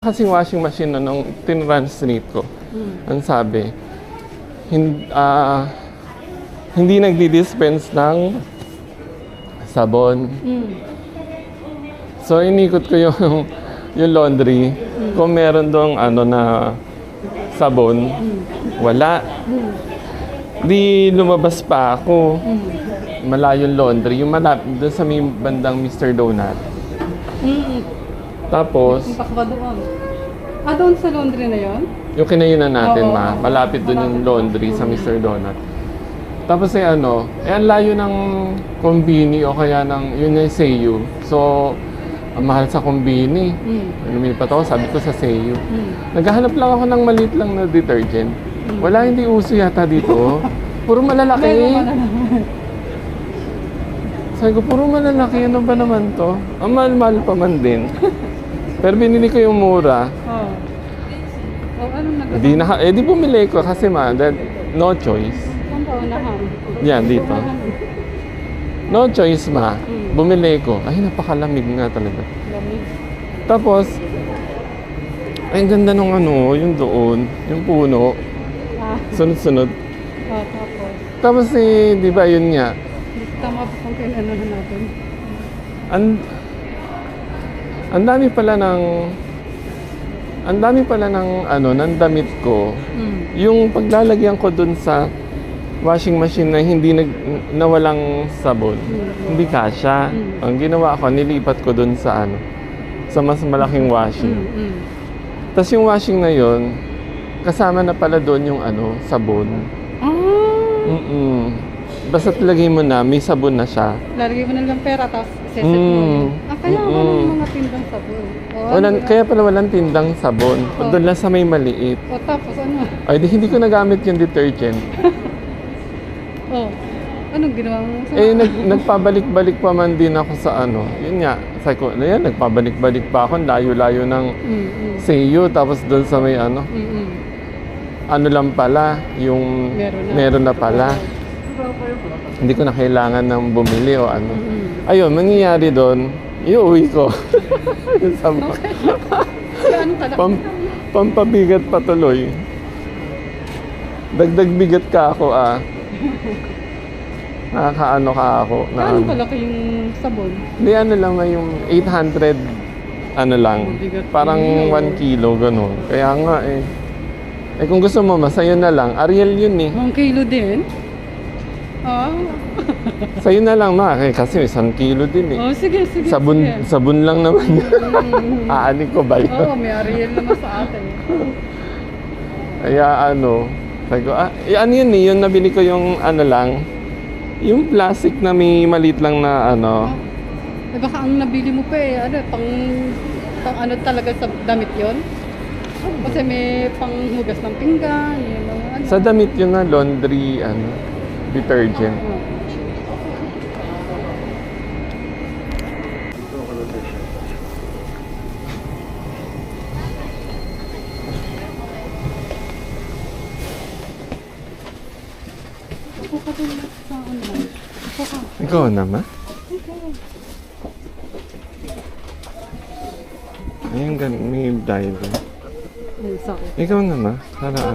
Kasing washing machine na nung tinranslate ko, ang sabi, hindi nagdi-dispense ng sabon. So, inikot ko yung laundry. Kung meron dong na sabon, wala. Di lumabas pa ako. Malayong laundry. Yung malapit doon sa may bandang Mr. Donut. Tapos, doon sa laundry na yon? yung kinainan natin, Oo. malapit doon yung laundry sa Mr. Donut. Tapos ang layo ng Konbini o kaya yun yung Seiyu. So, ang mahal sa Konbini. Lumipat ako, sabi ko sa Seiyu. Naghahanap lang ako ng maliit lang na detergent. Wala, hindi uso yata dito. Puro malalaki. Sabi ko, puro malalaki. Ano ba naman to? Ang mahal-mahal pa man din. Pero binili ko yung mura. Anong nagagawa? Di bumili ko kasi no choice. Saan ba unahan? Yan, dito. No choice bumili ko. Ay, napakalamig nga talaga. Lamig. Tapos, ay, ang ganda nung yung doon, yung puno. Sunod-sunod. Tapos? Tapos di ba yun nga, Tama ba kung kailan natin? ang dami pala ng damit ko. Yung paglalagyan ko dun sa washing machine na na walang sabon, hindi kasya. Ang ginawa ko, nilipat ko dun sa sa mas malaking washing. Tapos yung washing na yun, kasama na pala doon yung sabon. Basta lagay mo na, may sabon na siya. Lalagay mo na lang pera, tapos iseset mo. Kaya walang mga tindang sabon. Kaya pala walang tindang sabon. Doon lang sa may maliit. Tapos ano? Ay, hindi ko nagamit yung detergent. Anong ginawa mo? Nagpabalik-balik pa man din ako sa Yun nga, sabi ko, nagpabalik-balik pa ako. Layo-layo ng Seiyu. Tapos doon sa may lang pala, yung meron na pala. Hindi ko na kailangan ng bumili o Ayun, mangyayari doon, iuwi ko. Pampabigat patuloy. Dagdag bigat ka ako Nakakaano ka ako. Gaano kalaki yung sabon? Hindi lang na yung 800 lang. Parang 1 kilo gano'n. Kaya nga kung gusto mo masayo na lang, Ariel yun 1 kilo din? Sa'yo na lang kasi 1 kilo din Sige. Sabon lang naman. Aanin ko ba yun? May Ariel naman sa atin. Kaya sabi ko, yun yung nabili ko yung lang, yung plastic na may maliit lang na Baka ang nabili mo pa pang talaga sa damit yon? Kasi may panghugas ng pinggan, yung mga Sa damit yun na laundry, detergent. Ikaw naman? Ayun, may diver. Ikaw naman? Para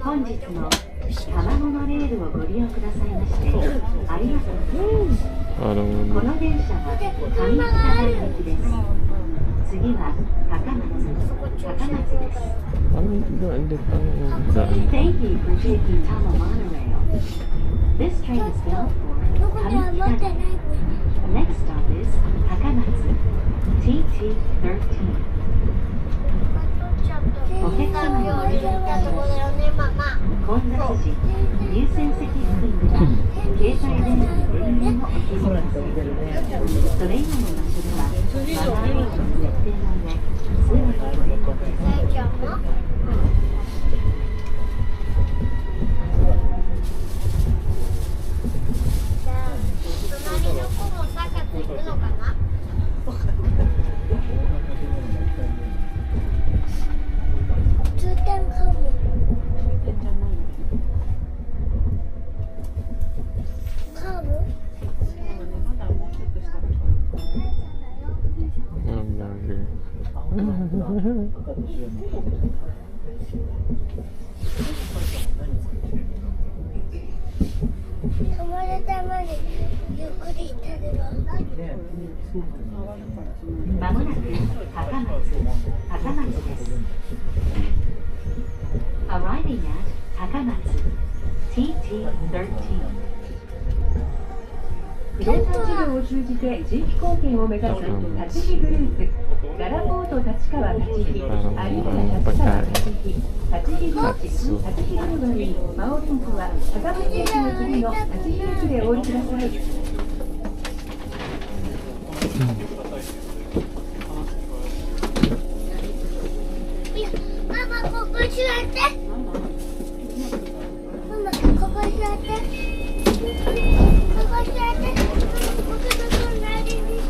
本日も卵のレールをご利用くださいましてありがとうございます。この電車は上北台駅です。次は高松です。May daan din pang daan. Thank you for taking Tama Monorail. This train is bound for Kamikita. Next stop is Takamatsu. TT13. お客様のお出迎え混雑時、優先席付近では携帯電話の電源をお切りください。それ以外の場所ではマナーモードの設定の上、すぐにご連絡ください。隣の子もサカツ行くのかな。通天かも。カーブ？ Ang lager. 止まるためにゆっくりしてるの。まもなく高松です。Arriving at 高松 TT13。不動産事業を通じて地域貢献を目指す立ち木グループ、ララポート立川立木、有田立川立木、立木ビーチ、立木ガルバリー、マオリンクは高松駅の次の立木駅でお降りください。いや、ママここ座って。ママここ座って。ここ座って。僕の隣にいて。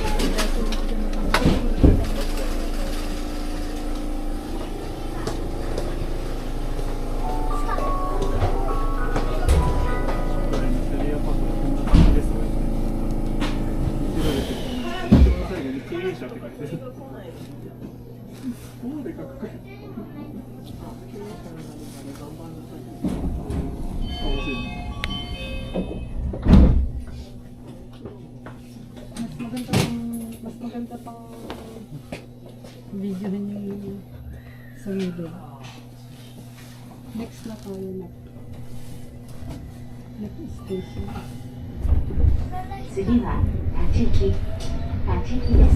Mas maganda pang video niyo sa video. Next na tayo na. Next station. 次は立木です。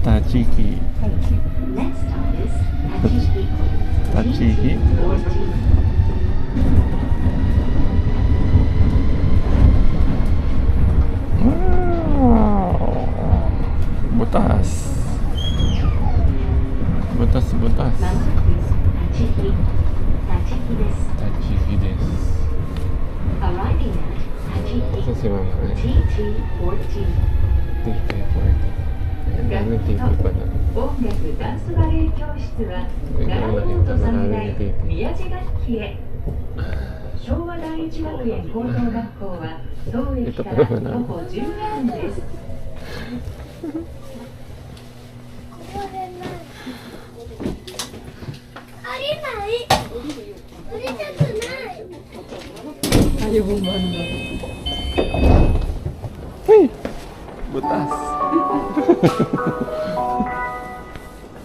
Tachiki. Next stop is 立木。Tachiki? Wow! Butas. Butas. まもなく立木です。Tachiki desu. Arriving at 立木 Asa si Mama? TT14。TT40. Ang daming TT pa na. 音楽ダンスバレエ教室はララポート侍宮地楽器へ。昭和第一学園高等学校は当駅から徒歩12分です。ここでない。ありない。降りたくない。 Ayaw bumanda. Hey! Butas.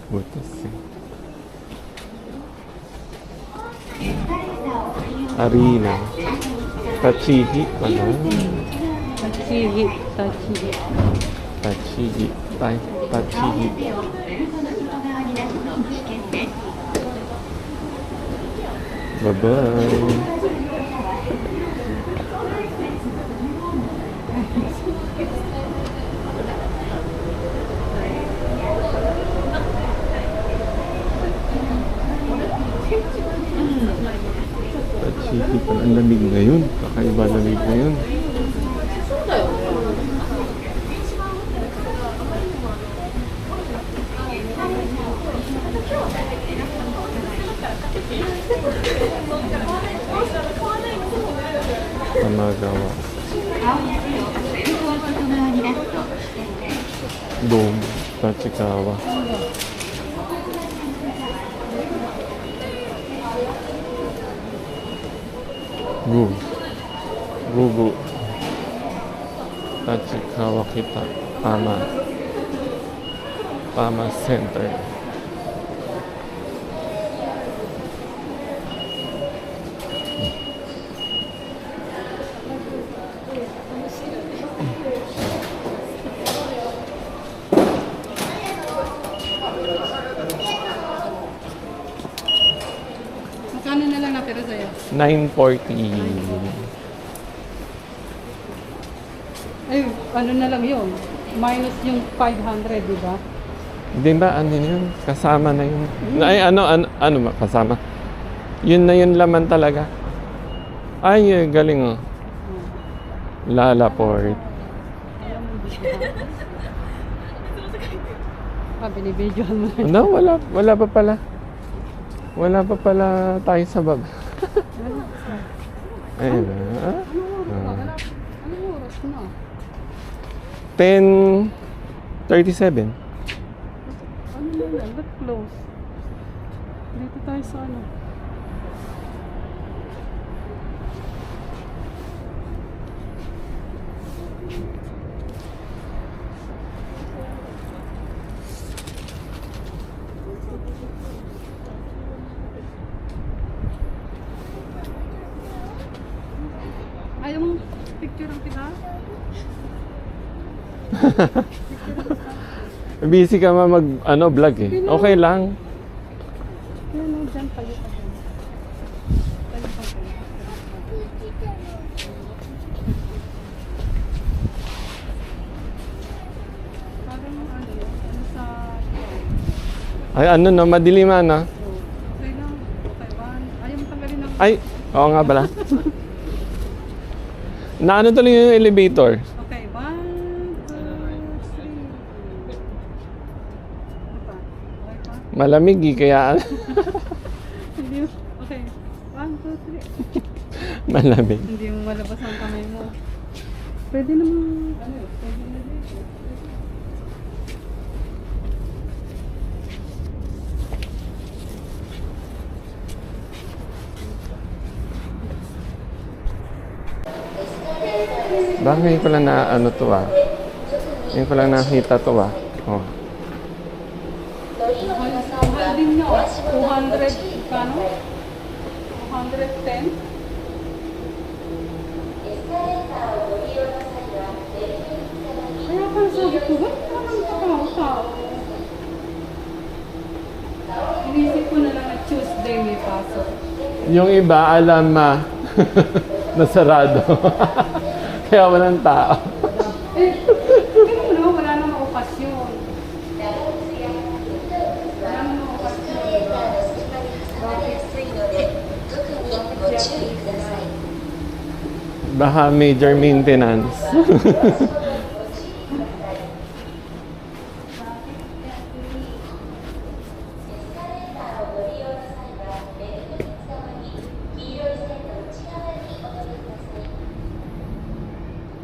Butas eh. Arena. Tachigi pala. Tachigi. Tachigi. Tachigi. Tachigi. Bye-bye. Tachigi pala. Ang lamig ngayon. Kakaiba lamig ngayon. Tamagawa. Dome. Tachikawa. Gugu. Tachikawa kita. Tama Center. Magkano na lang natira sa'yo? 940. Ay, ano na lang yun? Minus yung 500, di ba? Di ba, ano yun? Kasama na yun. Ay, ano ba? Kasama? Yun na yun laman talaga. Ay, galing oh. Lalaport. Binibidyohan mo. No, wala pa pala. Wala pa pala tayo sa baba. Ayun na. Anong oras na? 10:37. Ano na yan? Ba't close? Dito tayo sa ano? Ayaw mong picture ang kita? Busy ka vlog eh. Okay lang. Kaya no, dyan tayo pa dyan. Tayo pa dyan. Parang ano sa... Ay, madiliman na. Okay lang, Taiwan. Ayaw mo tanggalin ng... Ay, oo nga pala. Naano tuloy yung elevator? Okay, 1, 2, 3. Ano pa? Okay pa? Malamig eh, kaya Hindi mo. Okay. 1, 2, 3. malamig. Hindi mo malabas ang kamay mo. Pwede namang, pwede na din. Bakit ngayon ko lang na to ah? Ngayon ko lang nakita to ah. Oh. Mahal din niya, 200, kano? 210? Kaya pa sabi ko, ba't naman tao? Inisip ko na lang na Tuesday may pasok. Yung iba, alam nasarado. Kaya walang tao. Tingnan mo naman, wala namang okasyon. Wala namang okasyon. Baka major maintenance.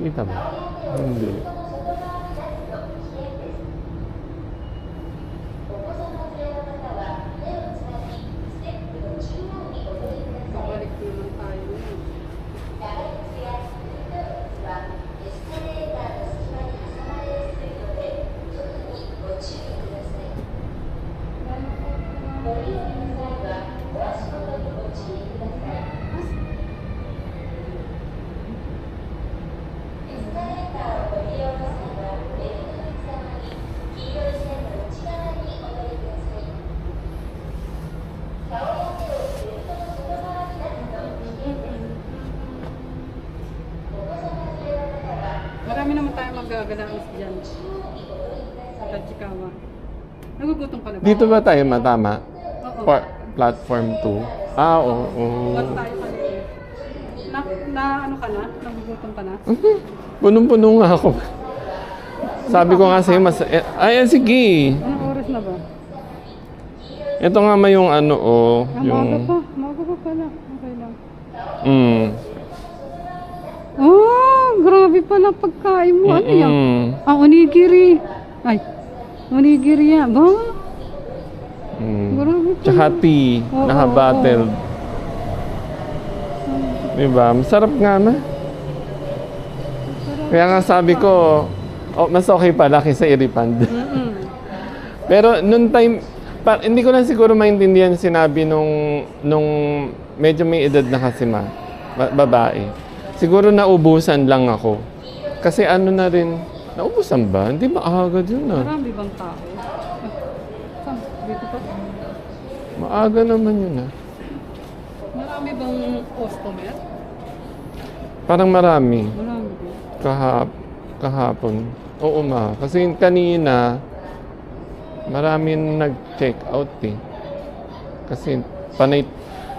Kita ba? Hindi. Babalik naman tayo ngayon. Marami naman tayo magagalaos dyan. Sa Tachikawa. Nagugutom ka na ba? Dito ba tayo matama? Oo. Platform 2? Ah, oo. Ba't tayo kanina? Ano ka na? Nagugutom ka na? Punong-puno nga ako. Sabi ko nga sa'yo, sige. Anong oras na ba? Ito nga yung Maga pa. Maga pa pala. Okay lang. Oh, grabe pala pagkain mo. Ano yan? Onigiri. Ay, onigiri yan. Ba? Grabe pala. Tsaka tea, Oo, naka-bottled. Diba? Masarap nga na. Kaya nga sabi ko, mas okay pala kaysa iripand. Pero nung time, hindi ko na siguro maintindihan sinabi nung medyo may edad na kasi babae. Siguro naubusan lang ako. Kasi na rin, naubusan ba? Hindi maaga yun ah. Marami bang tao? Saan? Dito pa? Maaga naman yun ah. Marami bang customer? Parang marami. Marami din. Kahapon. Oo ma. Kasi kanina, maraming nag-check out eh. Kasi panay,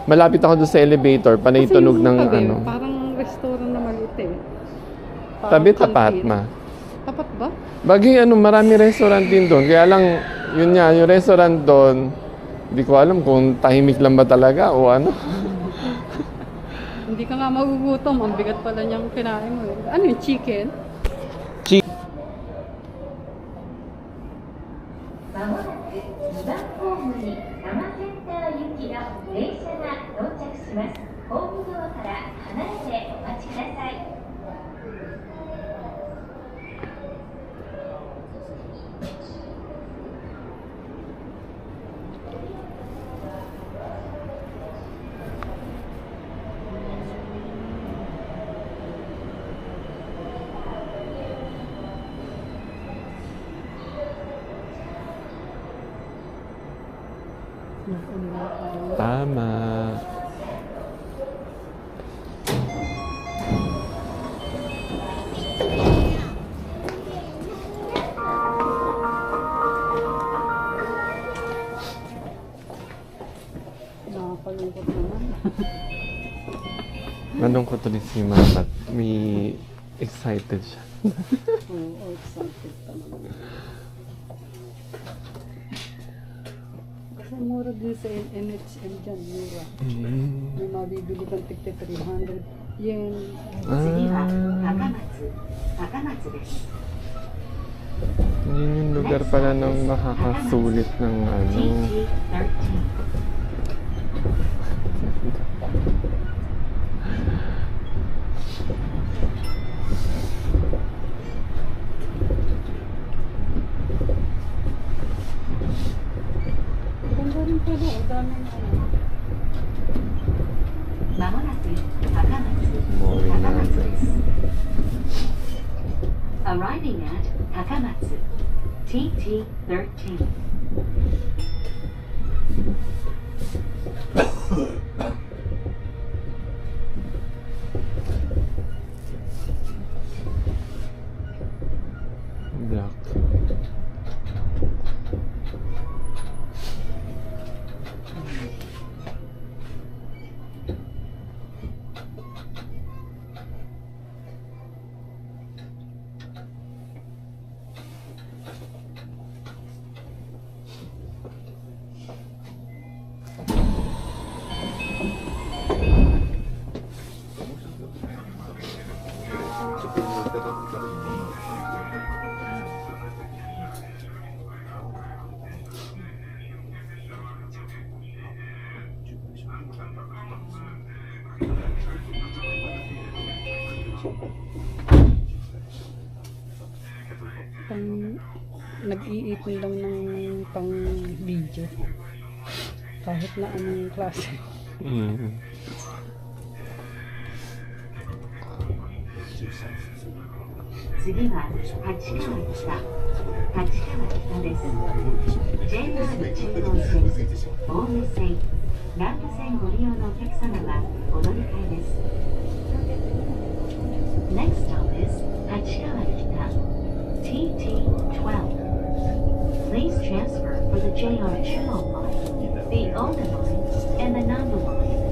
malapit ako doon sa elevator, panay Kasi tunog yung ng tabi, ano. parang restaurant na maliit eh. Parang Tabi tapat canteen. ma. Tapat ba? Bagay ano, marami restaurant din doon. Kaya lang, yun nga, yung restaurant doon, hindi ko alam kung tahimik lang ba talaga o ano. Hindi ka nga magugutom. Ang bigat pala niyang kinain mo eh. Ano yung chicken? まもなく2番ホームに多摩センター行きの電車が到着します。ホームドアから離れてお待ちください。Tama. Nakakalungkot naman. Malungkot ulit si Mama. May excited siya. Oo, excited pa naman. Kasi mura din sa NHM dyan, mura. May mabibili kang tigte 300 yen. 次は高松です Yun yung lugar pala ng makakasulit ng ano. TT13 Ganda rin pala, ang daming ano. まもなく高松です Arriving at 高松 TT13 Black. Pang nag-iipon lang ng pang video. Kahit na anong klase. Mm. 次は立川北です JR 中央線青梅線南武線ご利用のお客様はお乗り換えです Next stop is 立川北 TT12 Please transfer for the JR 中央 line, the Ome line, and the Nambu line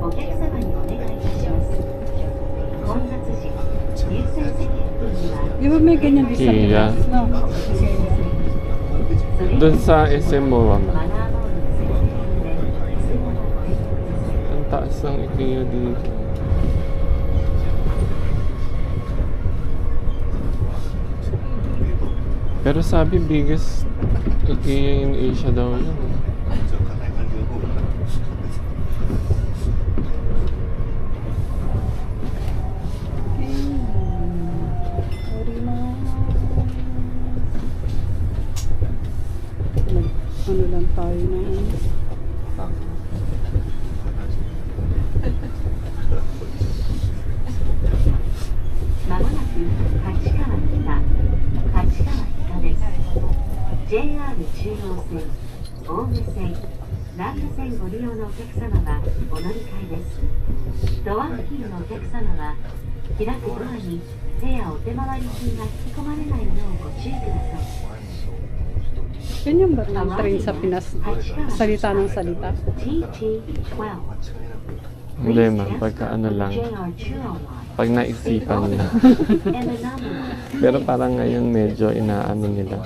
お客様にお願いいたします混雑時優先席付近には Di ba may ganyan din sa Kia. Pinas, no? Doon sa SM Mama. マナーモールの設定で通話のご提供ください Ang taas ng IKEA dito. Pero sabi biggest IKEA in Asia daw yun. Ano lang tayo na JR 中央線、青梅線、南ランド線ご利用のお客様はお乗り換えです。ドア付近のお客様は開くドアに手やお手回り品が引き込まれないようご注意ください。 Ganyan ba ng train sa Pinas? Salita ng salita. TT12 Hindi ma, pagka ano lang, pag naisipan na. Pero parang ngayon medyo inaano nila.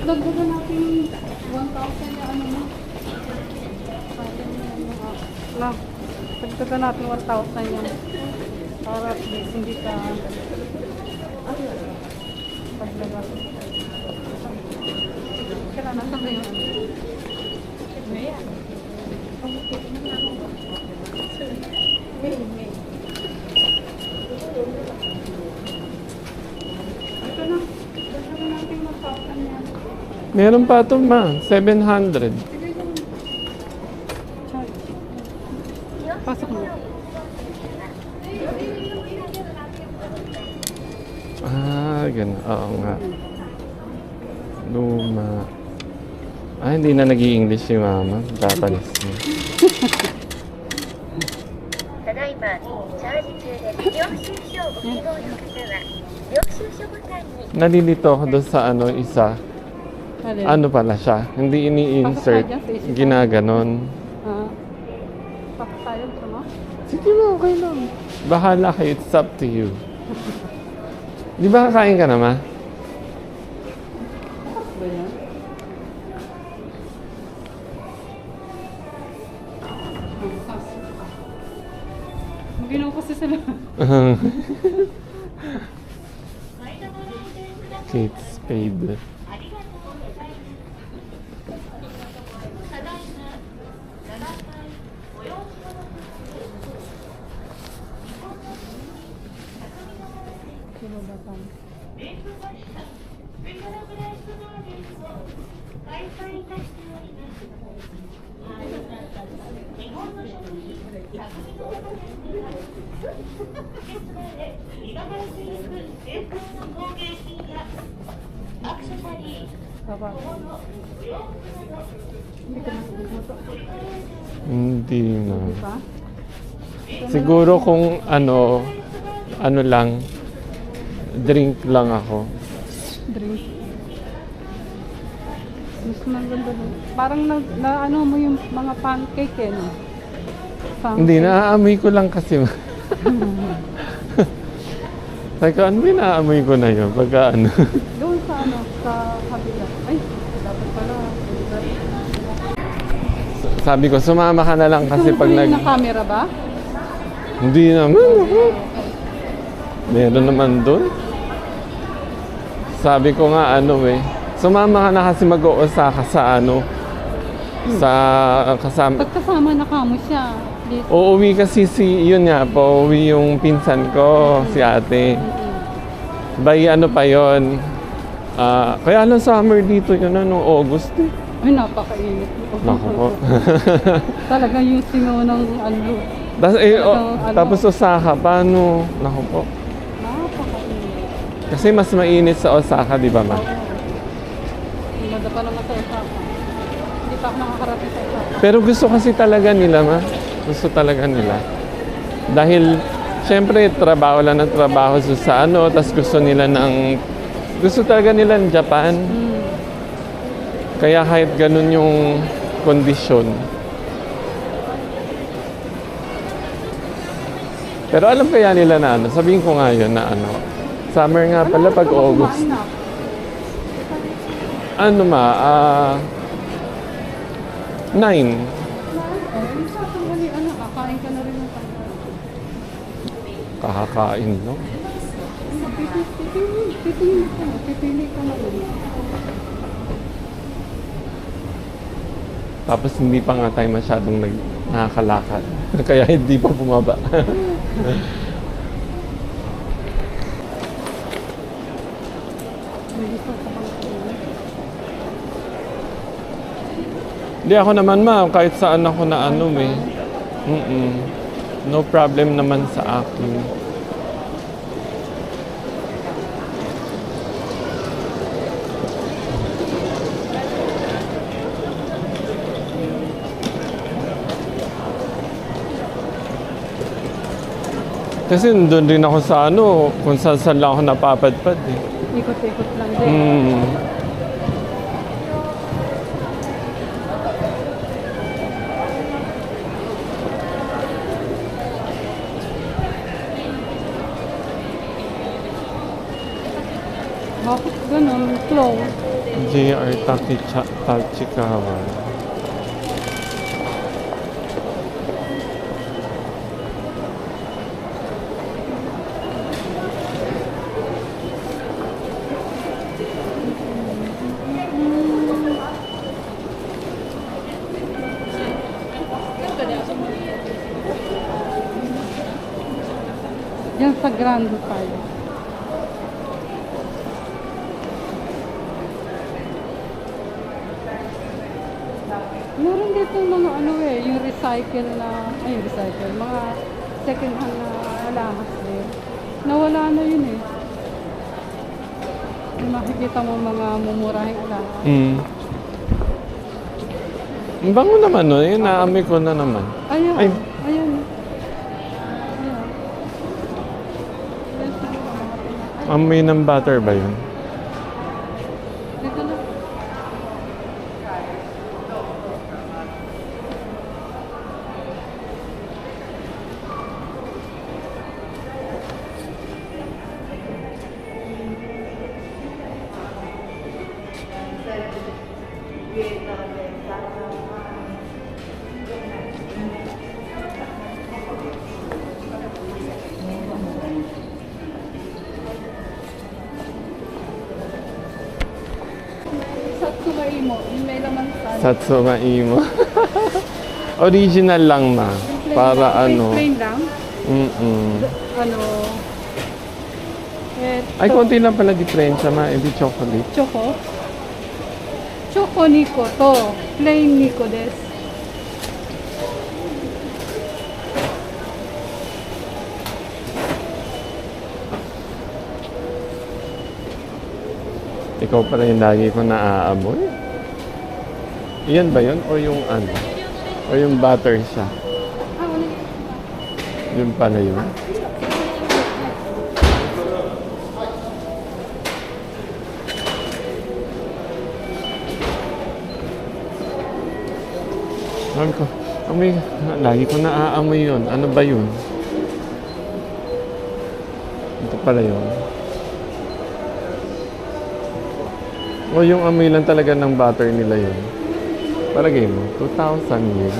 Dagdagan natin 1,000 na ano mo. Na, dagdagan natin 1,000 yan. Para at least hindi ka paglagas. Kaya nasa ba yun? Ito na. Dagdagan natin 1,000 yan. Meron pa ito ma, 700. Pasok mo. Ah, ganun. Oo nga. Luma. Ah, hindi na nag-i-English si mama. Japanese na. ただいまチャージ中です。領収書をご記号の方は領収書ボタンに Nalilito ako doon sa ano isa. Ano pala siya? Hindi ini-insert. Ginaganon. Tapos tayo ito mo? Sige mo, okay lang. Bahala kayo. It's up to you. Di ba kakain ka na ma? Tapos ba yan? Ginawa kasi sila. Kate Spade. Baba. Hindi ka nagbubuto. Hindi na. Pa? Siguro kung ano lang, drink lang ako. Drink. Mas maganda doon. Parang na ano mo yung mga pancake eh, no? Pancake. Hindi, naaamoy ko lang kasi. Sabi ko, ano naaamoy ko na yun? Pagka ano. Doon sa ano, sa kabila. Ay, dapat pala. Sabi ko, sumama ka na lang kasi pag na camera ba? Hindi naman ako. Meron naman doon. Sabi ko nga ano sumama ka na kasi mag-uusaka sa ano. Sa kasama. Pagkasama na kamo siya. Dito. Uuwi kasi yun nga po, uuwi yung pinsan ko, si ate. By ano pa yun. Kaya lang summer dito yun noong August eh. Ay, napakainit. Naku po. Talaga yung singaw ng ano. Tapos Osaka, paano? Naku po. Napakainit. Kasi mas mainit sa Osaka, di ba ma? Maganda pa naman sa Osaka. Hindi pa ako nakakarating sa Osaka. Pero gusto kasi talaga nila ma. Gusto talaga nila. Dahil, syempre, trabaho lang ng trabaho sa ano, tapos gusto nila ng Gusto talaga nila ng Japan. Kaya kahit ganun yung kondisyon. Pero alam kaya nila na ano, sabihin ko nga yun na ano, summer nga pala pag August. Ano 9. Kakain ka na rin ng tanghali. Kakakain, no? Pipili ka na rin. Tapos hindi pa nga tayo masyadong nakakalakad. Kaya hindi pa bumaba. May gusto ka bang kainin? Hindi ako naman kahit saan ako na ano eh. No problem naman sa akin. Kasi doon rin ako sa ano, kung saan lang ako napapadpad eh. Ikot-ikot lang din. Bakit ganun? Close. JR Tachikawa. Yan sa Grand tayo. Meron dito mga ano yung recycle na, mga second hand na alahas din. Nawala na yun eh. Yung makikita mo mga mumurahing alahas. Ang bango naman no, yun naamoy ko na naman. Ayun, Ay. ayun. Amoy ng butter ba yun? Dito na. Satsumai mo, yung may laman sa Satsuma Imo. Original lang ma. Para ano. Plain lang. Ano, Ay, konti lang pala diferensya ma. Hindi chocolate. Choco. Choco Nico to. Plain Nico des. Ikaw pala yung lagi ko naaamoy. Iyan ba yun? O yung ano? O yung butter siya? Ah, wala. Yun pala yun. Sabi ko, lagi ko naaamoy yun. Ano ba yun? Ito pala yun. O yung amoy lang talaga ng butter nila yun. Palagay mo, 2,000 yen.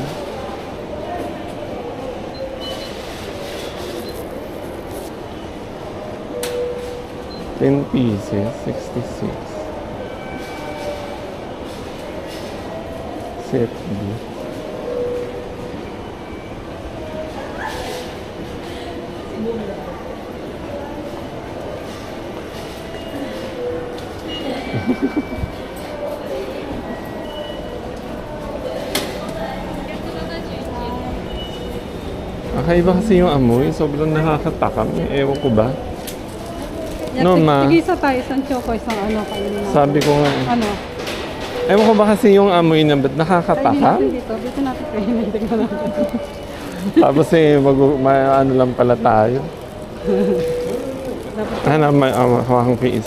$10, 66. Set B. Kakaiba kasi yung amoy. Sobrang nakakatakam. Ewan ko ba? No, ma. Tigisa tayo, isang choco, isang ano kayo na. Sabi ko nga. Ano? Ewan ko ba kasi yung amoy na ba't nakakatakam? Kainin natin dito natin kainin. Tignan natin. Tapos ano lang pala tayo. Dapat Ano, may hawakang piis.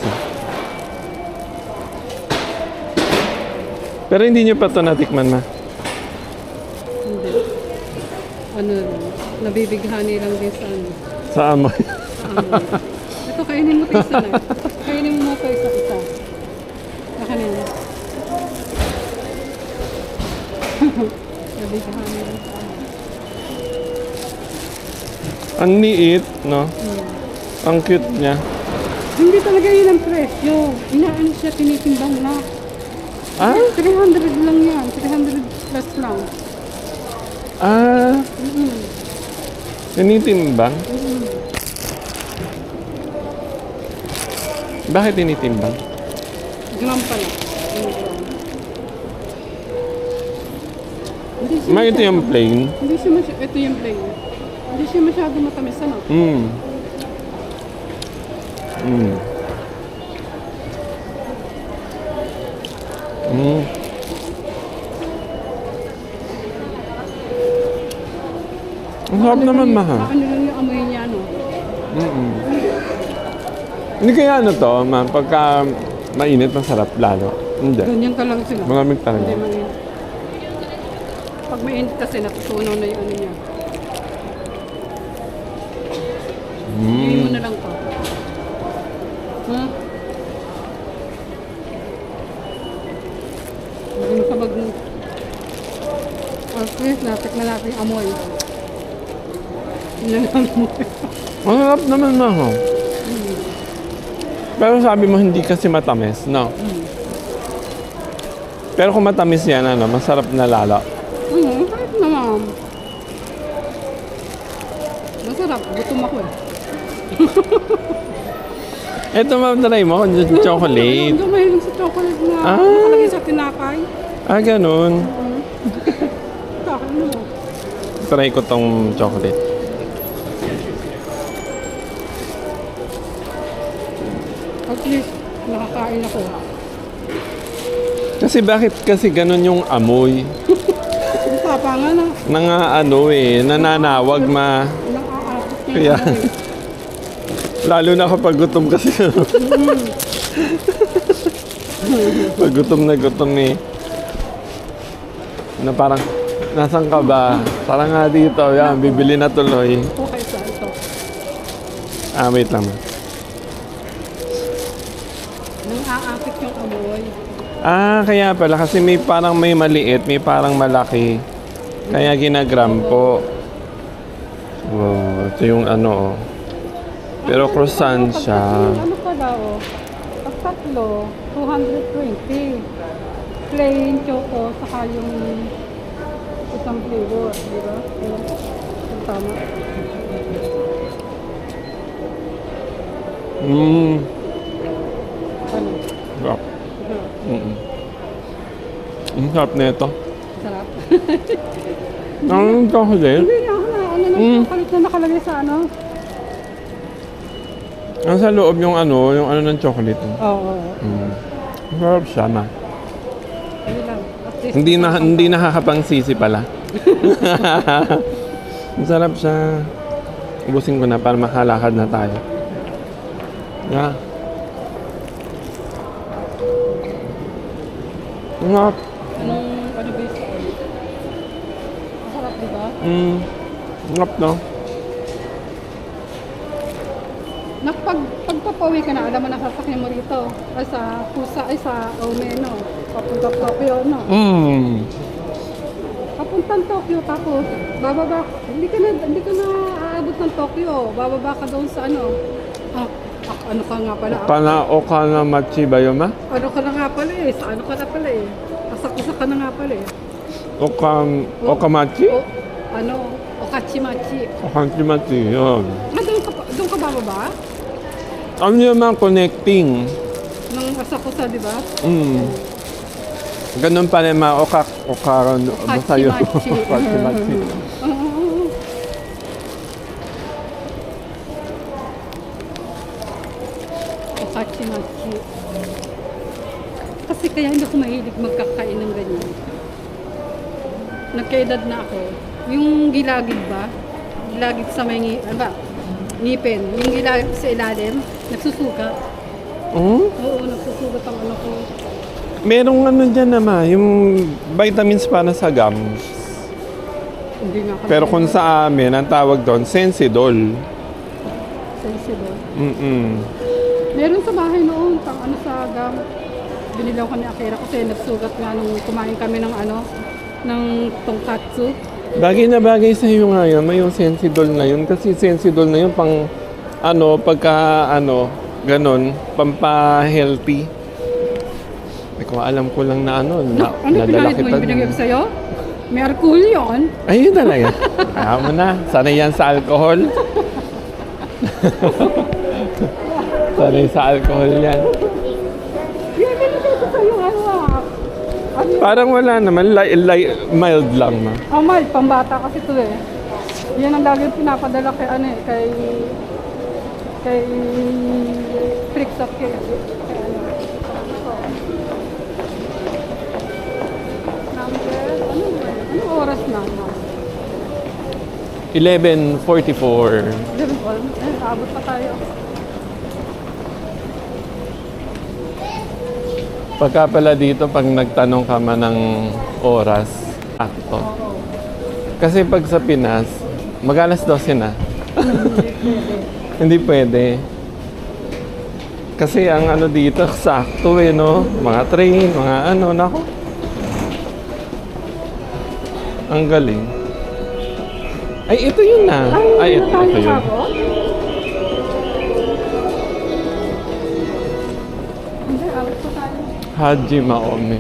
Pero hindi nyo pa ito natikman, ma. Hindi. Ano, nabibighani lang din sa ano. Sa amoy. Sa amoy. Ito, kainin mo ito isa na. Kainin mo ito isa-isa. Nakanin. Nabibighani lang sa amoy. Ang liit, no? Ang cute niya. Hindi talaga yun ang presyo. Inaano siya, tinitimbang na. Ah? 300 lang yan. 300 plus lang. Ah, tinitimbang? Bakit tinitimbang? Gram pa lang. Hindi siya Ma, ito yung plain. Hindi siya masyado, ito yung plain. Hindi siya masyado matamis, ano? Mm. Mm. Mm. Ang sarap naman, ma. Ano lang yung amoy niya, no? Mm-mm. Hindi kaya ano to, ma, pagka mainit, masarap lalo. Hindi. Ganyan ka lang sila. Malamig talaga. Hindi mainit. Pag mainit kasi, natutunaw na yung ano niya. Hindi mo na lang to. Ha? Hindi mo kabag mo. At least, natikman natin yung amoy. Yun lang ang amoy. Ang sarap naman, ma. Ho. Pero sabi mo, hindi kasi matamis, no? Pero kung matamis yan, ano, masarap na lalo. Kahit naman. Masarap. Gutom ako eh. Ito, ma, try mo, chocolate. Hindi mahilig sa chocolate na Ah. nakalagay sa tinapay. Ah, ganun. Kakin mo. Try ko tong chocolate. At least, nakakain ako. Kasi bakit kasi ganun yung amoy? Ang tapangan na. Ano eh, nananawag, ma. Nang-aapos niya. Kaya, lalo na kapag gutom kasi. Pag gutom na gutom eh. Na parang, nasan ka ba? Parang nga dito, yan, bibili na tuloy. Okay sa ito. Ah, wait lang. Nang-aapit yung amoy. Ah, kaya pala, kasi may parang may maliit, may parang malaki. Kaya ginagram po. Wow, ito yung ano, oh. Pero croissant siya. Ano pala oh? Pag tatlo, 220. Plain choco, saka yung isang flavor, di ba? Yung tama. Ano? Sarap. Ang sarap na ito. Sarap. Ang chocolate. Hindi na ako na, ano na, chocolate na nakalagay sa ano? Ang sa loob yung ano ng chocolate. Oo. Ang sarap siya, ma. Hindi lang. At least, Hindi nakakapang sisi pala. Ang sarap siya. Ubusin ko na para makalakad na tayo. Yeah. Ang sarap. Ano ba yun? Masarap, di ba? Ang sarap, no? Pagpapawi ka na, alam mo na sasakyan mo rito. Ay sa Pusa, ay sa Omeno. Papunta Tokyo, no? Papuntang Tokyo, tapos bababa. Hindi ka na aabot ng Tokyo. Bababa ka doon sa ano. Ano ka nga pala? Okanamachi ba yun, ma? Ano ka na nga pala eh. Sa ano ka na pala eh. Asak-usak ka na nga pala eh. Okamachi? Okachimachi. Okamachi, yun. Doon ka bababa? Ano yun, ma? Connecting. Nang asak-usa, di ba? Ganun pa rin, ma. Basta yun. Okachimachi. Okachimachi. Okachimachi. Kasi kaya hindi ako mahilig magkakain ng ganyan. Nagkaedad na ako. Yung gilagid ba? Gilagid sa may ngipin. Yung gilagid sa ilalim, nagsusugat. Oo, nagsusugat ang ano ko. Merong ano dyan naman, yung vitamins para sa gums. Hindi nga kami Pero kung sa amin, ang tawag doon, Sensidol. sensible. Meron Sa bahay noon, pang ano sa gam. Binilaw ko ni Akira kasi nagsugat nga nung kumain kami ng ano, ng tonkatsu. Bagay na bagay sa iyo nga yun, may yung Sensidol na yun. Kasi Sensidol na yun pang, ano, pagka, ano, ganon, pampa-healthy. Ay, kung alam ko lang na ano, Ano nadala pinahit mo kita yung binigay ko dun. sa'yo? May alcohol yun. Ayun talaga. Kaya mo na, sanay yan sa alcohol. Sanay sa alcohol yan. Yung binigay ko sa'yo, ano ah. Ano yun? Parang wala naman, mild lang ma. Oh, mal, pambata kasi to eh. Yan ang lagi pinapadala kay ano eh, kay Tricks of Kay ano. Number, ano oras na? 11:44. Abot pa tayo. Pagka pala dito, pag nagtanong ka man ng oras, sakto. Oo. Kasi pag sa Pinas, mag-alas 12 na. Hindi pwede. Kasi ang ano dito, sakto eh, no? Mga train, mga ano, nako. Ang galing. Ay, ito yun na. Ay, ito yun. Hindi, abot pa tayo. Haji Maome.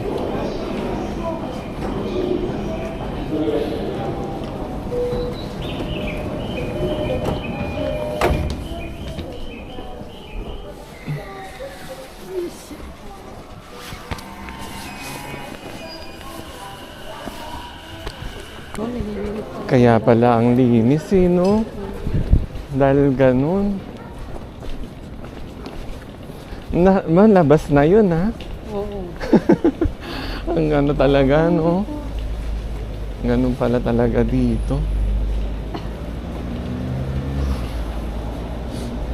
Kaya pala ang linis eh, no? Dahil ganun. Malabas na yun, ha? Oo. Ang ano talaga, no? Ganun pala talaga dito.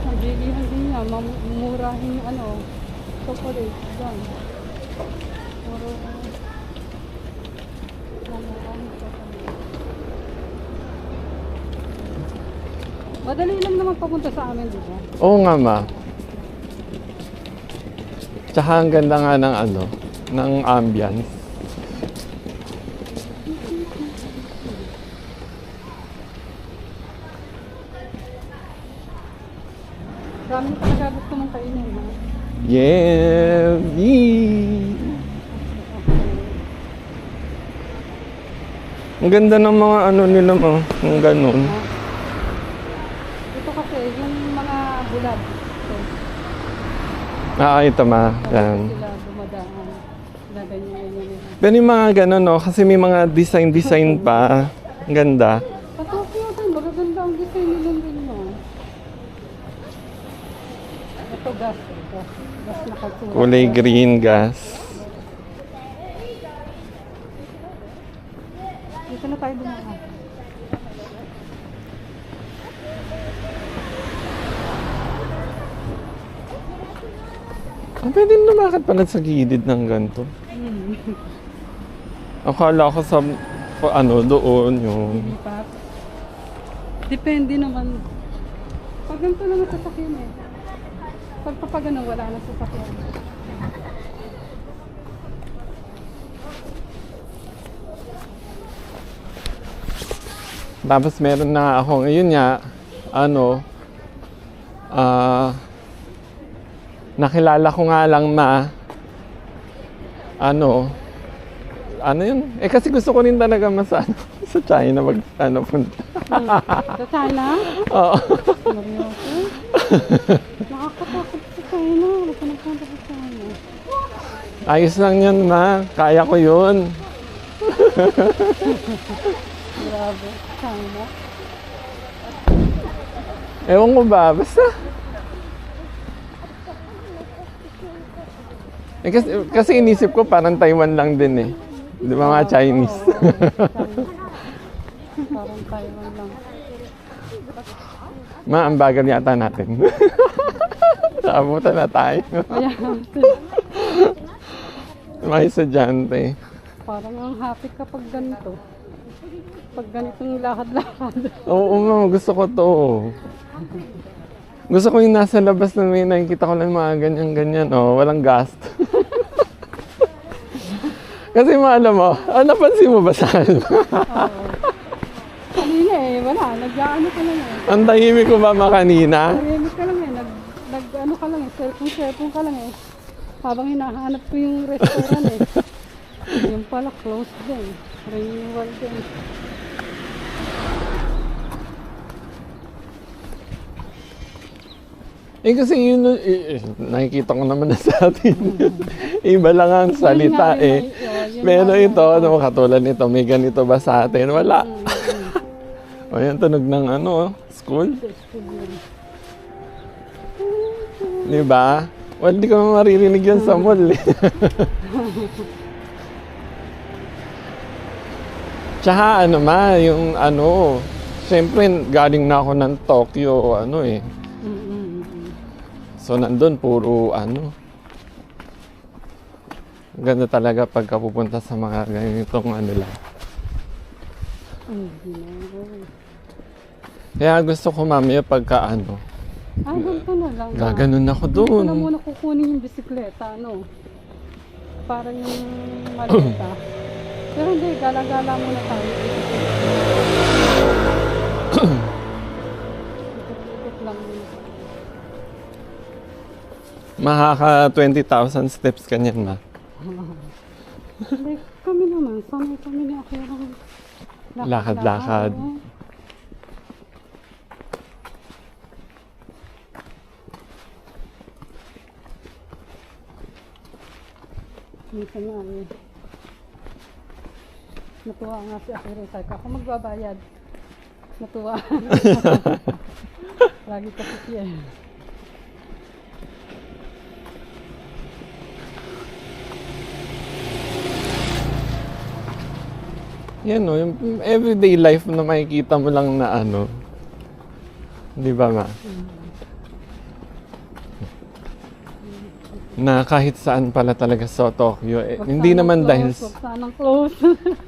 Nagbibigyan din niya, mamurahin yung ano, chocolate, dyan. Puro, mamurahin chocolate. Madali lang naman papunta sa amin, di ba? Oo nga, ma. Tsaka ang ganda nga ng ano, ng ambience. Dami talaga gusto mong kainin, ha? Yeah! Yee! Ang ganda ng mga ano nila, ma. Ang ganun. Ito kasi, yung mga bulad. So, Ito, ma. Yan. sila dumadaan. Ganyan. Pero yung mga ganun, no? Kasi may mga design pa. Ang ganda. Sa Tokyo din, magaganda ang design nila din, no? Ito gas. Gas na kalsura. Kulay green gas. Dito na tayo dumaan. Pwede lumakad pala sa gilid ng ganito. Akala ko sa ano doon yung Lipat. Depende naman. Pag ganito naman sasakyan eh. Pag papagano, wala na sasakyan. tapos meron na ako ngayon nga ano nakilala ko nga lang na ano yun kasi gusto ko rin talaga sa China mag punta. Sa China? Oo. Seryoso? Nakakatakot sa China. Wala ka nagpunta sa China. Ayos lang yun, ma. Kaya ko yun. Grabe. China. Ewan ko ba, basta. Kasi inisip ko parang Taiwan lang din eh. Di ba mga Chinese? Parang Taiwan lang. Ma, ang bagal yata natin. Naabutan na tayo. Ayan. Mga estudyante. Parang ang happy kapag ganito. Pag ganitong lakad-lakad. Oo, ma'am. Gusto ko to. Gusto ko yung nasa labas na may nakikita ko lang mga ganyan-ganyan. Oh, walang gasto. Kasi maalam mo, napansin mo ba sa akin? Kanina eh, wala. Nag-ano ka lang eh. Ang tahimik ko ba kanina? Tahimik ka lang eh. Nag-ano ka lang eh. Cellphone ka lang eh. Habang hinahanap ko yung restaurant eh. Yung pala, closed din. Renewal din. Kasi yun, nakikita ko naman na sa atin. Iba lang ang salita eh. Pero ito, ano, katulad nito, may ganito ba sa atin? Wala. O yan, tunog ng ano, school. Di ba? Well, di ko maririnig yan sa mall eh. Tsaka ano ma, yung ano, siyempre galing na ako ng Tokyo, ano eh. So nandun puro ano. Ganda talaga pagka pupunta sa mga ganitong ano lang. Kaya gusto ko mamaya pagka ano. Ganito na lang. Gaganon ako Doon ko na doon. muna kukunin yung bisikleta, ano. Para yung maleta. Pero hindi, gala-gala muna tayo. Ikot lang muna. Makaka 20,000 steps kanyan ma. Hindi, kami naman. Sanay kami ni Akira. Lakad-lakad. Oo. Minsan nga eh. Natuwa nga si Akira. Sabi ko, ako magbabayad. Natuwa. Lagi kasi siya eh. Yan no, yung everyday life na makikita mo lang na ano. Di ba ma? Na kahit saan pala talaga sa Tokyo. Hindi naman dahil Sanang close.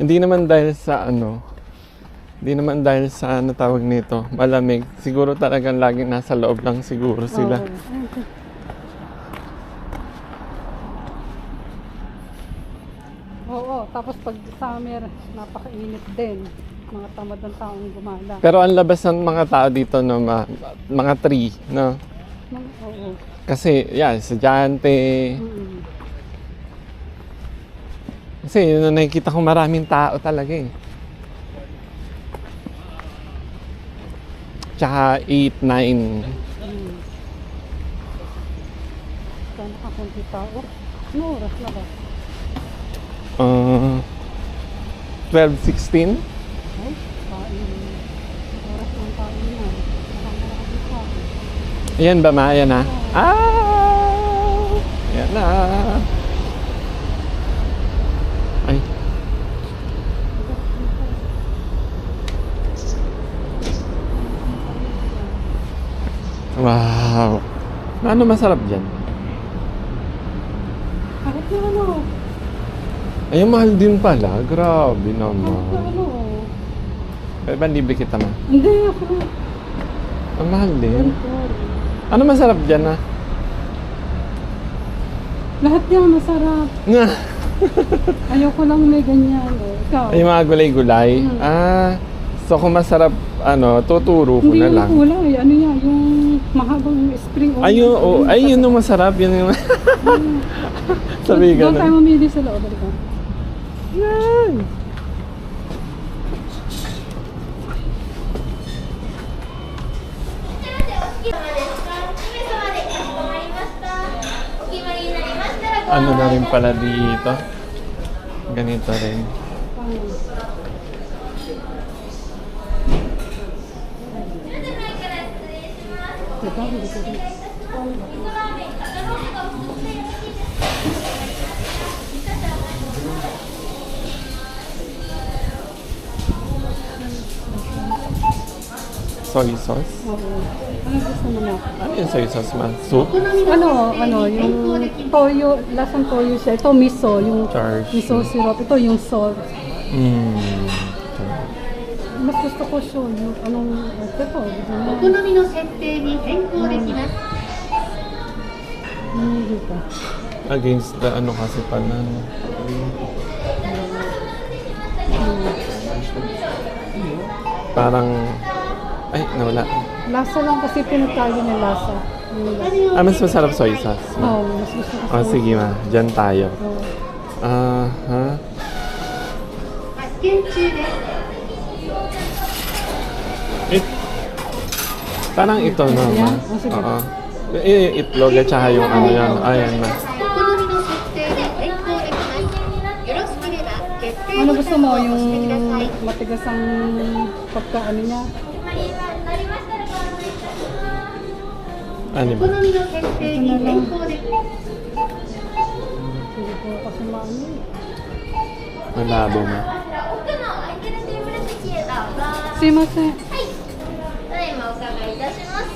hindi naman dahil sa ano. Hindi naman dahil sa ano tawag nito, malamig. Siguro talagang laging nasa loob lang siguro sila. Oo, tapos pag summer, napakainit din. Mga tamad ng taong gumala. Pero ang labas ng mga tao dito no, mga tree, no. Oo. Kasi yan, estudyante. Mm. Kasi yun na nakikita ko maraming tao talaga eh. Tsaka 8, 9. Kaya nakakunti tao. Ano oras na ba? 12, 16. Ay, kain. Oras ng kain na. Nakakalakad ka. Ayan ba ma? Ayan na. Ayan na. Ay. Wow. Ano masarap dyan? Kahit na ano. Ay, mahal din pala. Grabe Kahit na naman. ano. Pwede ba libre kita ma? Hindi ako. Ang mahal din. Ganito. Ano masarap dyan ah? Lahat yan masarap. Ayoko lang may ganyan. Ikaw. Ay, mga gulay-gulay. So kung masarap, ano, tuturo ko Hindi na yung lang. kulay. Ano yan? Yung mahabang spring onion. Ayun, oh, ay, yun yung masarap. Yun yung... Sabi ka Doon tayo na. mamili sa loob. Halika. Yan. Ano na rin pala dito? Ganito rin. Soy sauce. Oo. Ano gusto mo na? Ano yung soy sauce ma? Soup? Yung toyo, lasang toyo siya. Ito miso, yung Char miso syrup. Ito yung salt. Mm. Mas gusto ko shoyu. Anong, ito, お好みの設定に変更できます。 dito. Against the ano kasi pala. No? Parang, ay, nawala. Lasa lang kasi pinagkali ng lasa. Yung lasa. Mas masarap soy sauce. Ma. Mas gusto ko Oh, sige ma, dyan tayo. Oo. Ha? 発見中です。 Parang ito na ma. Yan? Oh, sige. Oo. Itlog at saka yung ano yan. Ayan ma. お好みの設定で変更できます。よろしければ決定 Ano ボ gusto タン mo? を押 Yung してください。 matigas ang pagkaano niya? Ano お ba? 好みの設定に変更できます。 Hindi ko kasi maano. Malabo ma. すいません。ただいまお伺いいたします。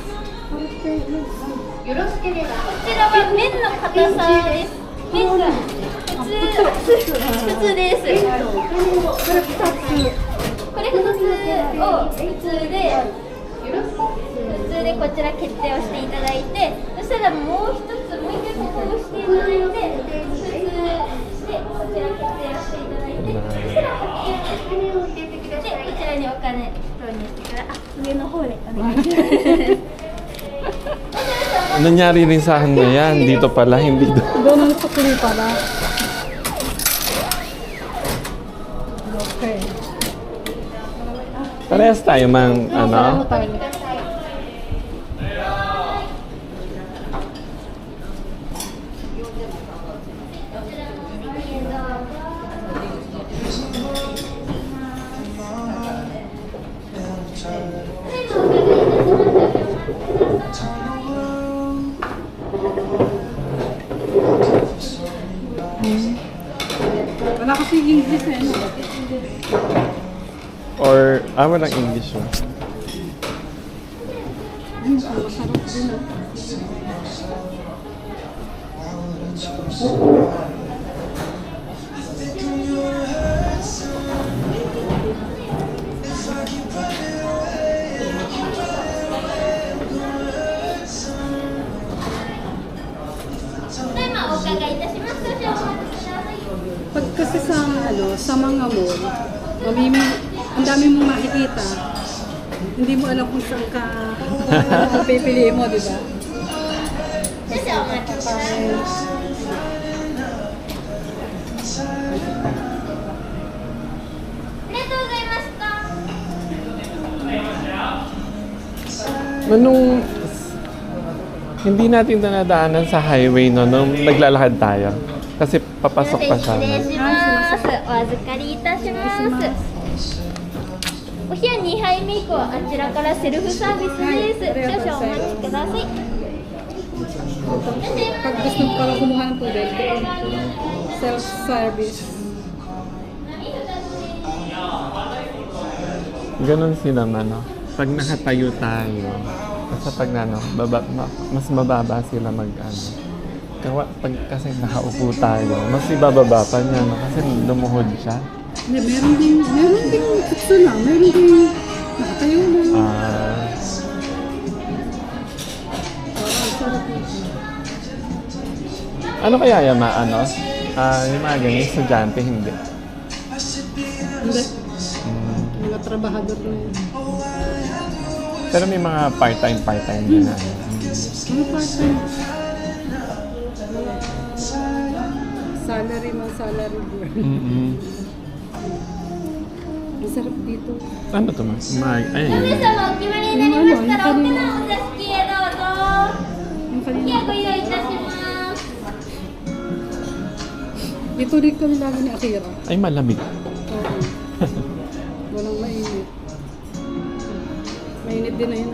よろしければこちらは麺の硬さです。麺が普通です。これ2つを普通でこちら決定をしていただいて、そしたらもう一回ここを押していただいて、普通でこちら決定をしていただいて、そしたらお金を入れてください。こちらにお金投入してから上の方でお願いします。 Nangyari rin sa akin na yan. Dito pala, hindi doon. Doon ang sukli pala. Okay. Parehas tayo man, ano? Tayo. Wala kasi English eh, no? Or, walang English yun. Masarap din, no? Pag kasi sa mga mall, ang dami mong makikita. Hindi mo alam kung saan ka pipiliin mo, di ba? Nung hindi natin nadaanan sa highway no, nung naglalakad tayo. Kasi papasok pa siya. 失礼します。お預かりいたします。お冷や2杯目以降あちらからセルフサービスです。少々お待ちください。 Pag gusto mo pala kumuha ng tubig, self-service. Ganon sila man, no? Pag nakatayo tayo, kasi pag mas mababa sila mag-ano. Pag kasi nakaupo tayo, mas ibababa pa niya, no? Kasi lumuhod siya. Meron din gusto na, meron din nakatayo na. Ano kaya yung yung mga ganyan, estudyante, hindi. Hindi. Mga trabahador na yun. Pero may mga part-time din na. Ano part-time? Salary girl. Ang sarap dito. Ano to ma? Ayun. 皆様お決まりになりましたら奥のお座敷へどうぞ。 Yung お冷 kanina. やご用意いたします。 Dito rin kami lagi ni Akira. Ay, malamig. Oo. Walang mainit. Mainit din na yun.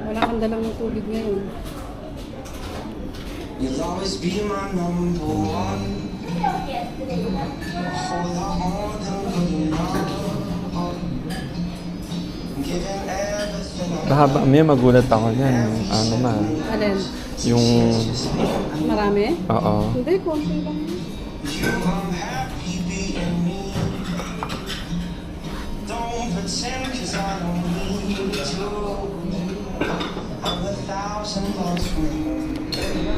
Wala kang dalang ng tubig ngayon. You'll always be my number one. Hold on, good enough. Giving everything Baka ba, may magulat ako yan. Ano ma? Alin? Yung, Marami? oo. Hindi, konti lang. I'm happy being me. Don't pretend 'cause I don't need to. I'm 1,000 lost friends.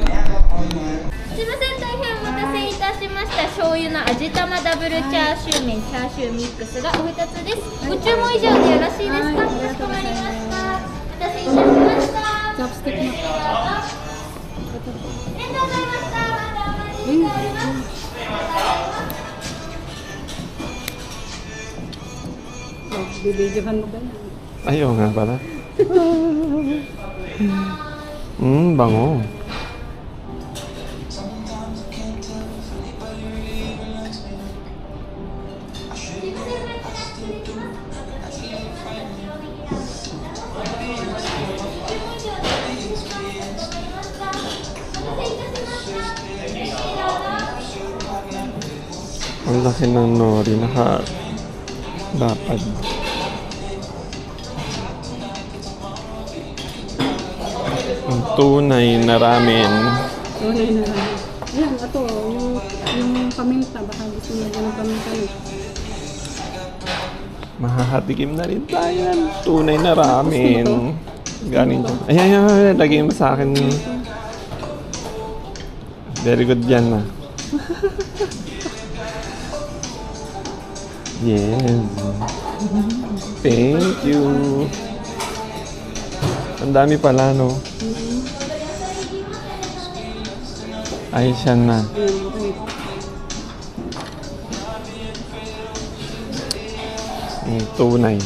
Never on my すいません、大変お待たせいたしました。醤油の味玉ダブルチャーシュー麺、チャーシューミックスがお二つです。ご注文以上でよろしいですか？かしこまりました。お待たせいたしました。チョップスティックの。ありがとうございました。またお待ちしております。 Bibidyohan mo ba yan? Ayaw nga pala. Bango. Ang laki ng nori, naka-lapad. Ang tunay na ramen. Tunay na lang. Ayan, ito, yung paminta, baka gusto nyo ng paminta. Mahahatikim na rin tayo yan. Tunay na ramen. Galing dyan. Ayan, lagay mo sa akin. Very good yan na. Yes. Thank you. Ang dami pala, no? Ayos yan na. Tunay.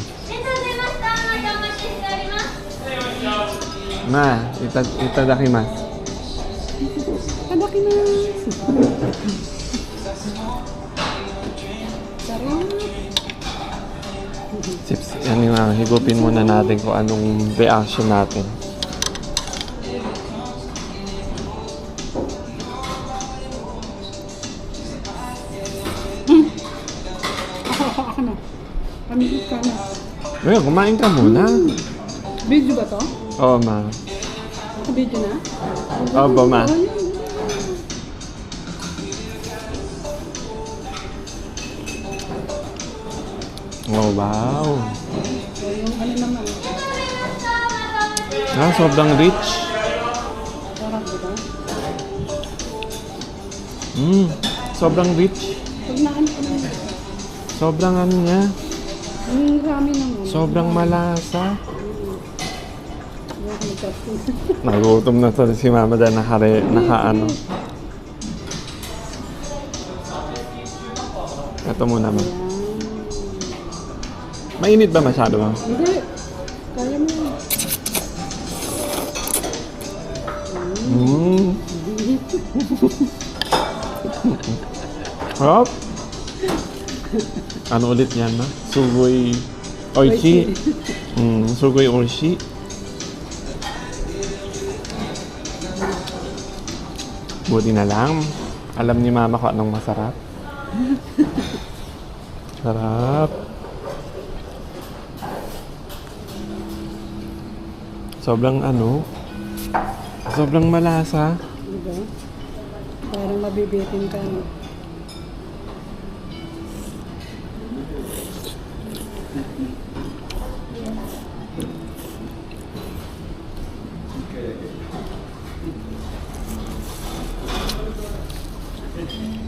Ma, itadakimasu. Itadakimasu. Sarap. Chips, yan yung higupin muna natin kung anong reaction natin. Ako na. Pamigit ka na. Ngayon, kumain ka muna. Video ba to? Oo, ma. Video na? Oo, ma. Oh, wow. Yung ano naman. Sobrang rich. Sarap, diba? Sobrang rich. Pag naan ko na. Sobrang ano niya. Yung ramen naman. Sobrang malasa. Yung nagkapin. Nagutom na to si Mama dahil naka-ano. Ito muna, ma. Mainit ba masyado, ma? Hindi. Kaya mo yun. Hop. Ano ulit yan, ma? Sugoi oishi. Sugoi oishi. Buti na lang. Alam ni Mama ko anong masarap. Sarap. Sobrang sobrang malasa. Diba? Parang mabibitin ka, no?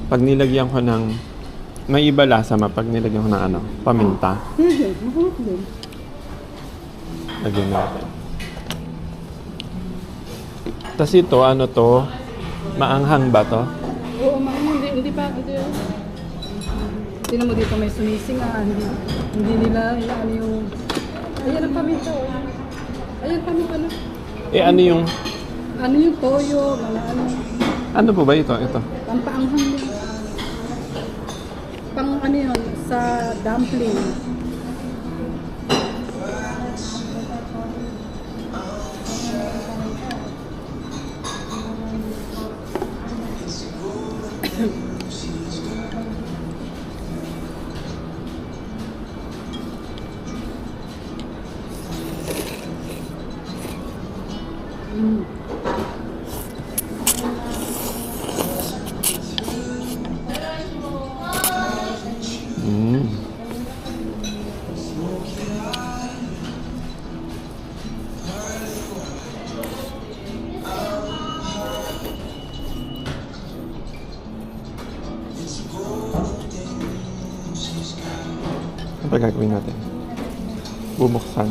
Pag nilagyan ko ng may iba lasa ma pag nilagyan ko ng paminta. Hindi, masarap din. Lagyan natin. Tapos ito, ano to? Maanghang ba to? Oo, hindi pa. Tingnan mo dito may sumising, hindi nila, ano yung... Ayan ang paminta, oh. Ayan paminta na. Ano yung... Ano yung toyo, mga ano. Ano po ba ito? Ito. Pampaanghang yun. Pang ano yun, sa dumpling. Mm. Mm. Ano ba gagawin natin? Bubuksan.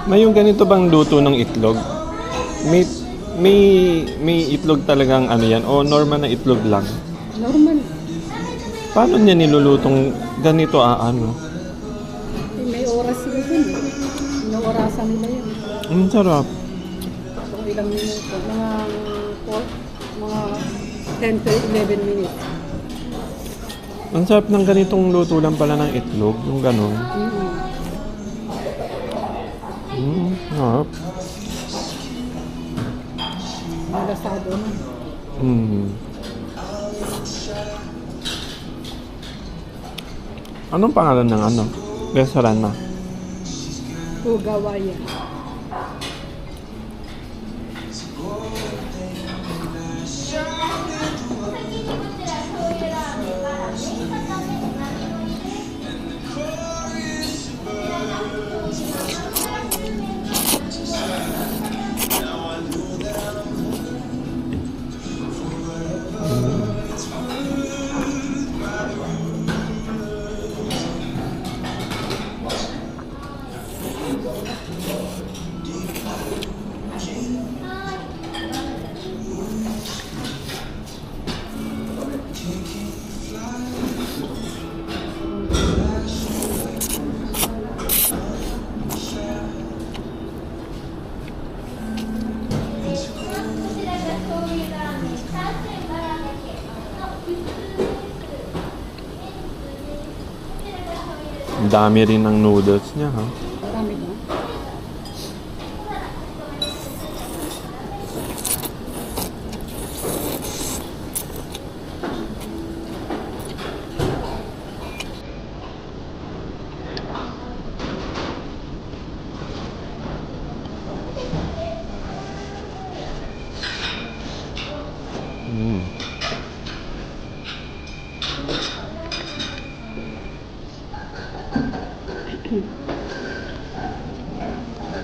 May yung ganito bang luto ng itlog? May may itlog talagang ano yan o normal na itlog lang? Normal. Paano niya nilulutong ganito ano? May oras sila dun. Inaorasan nila yun. Ang sarap. Kung ilang minuto. Mga 10 to 11 minutes. Ang sarap ng ganitong luto lang pala ng itlog, yung ganon. Sarap. Malasado na. Anong pangalan ng restaurant na? Tugawaya. Ang dami rin ng noodles niya, ha? Marami ba?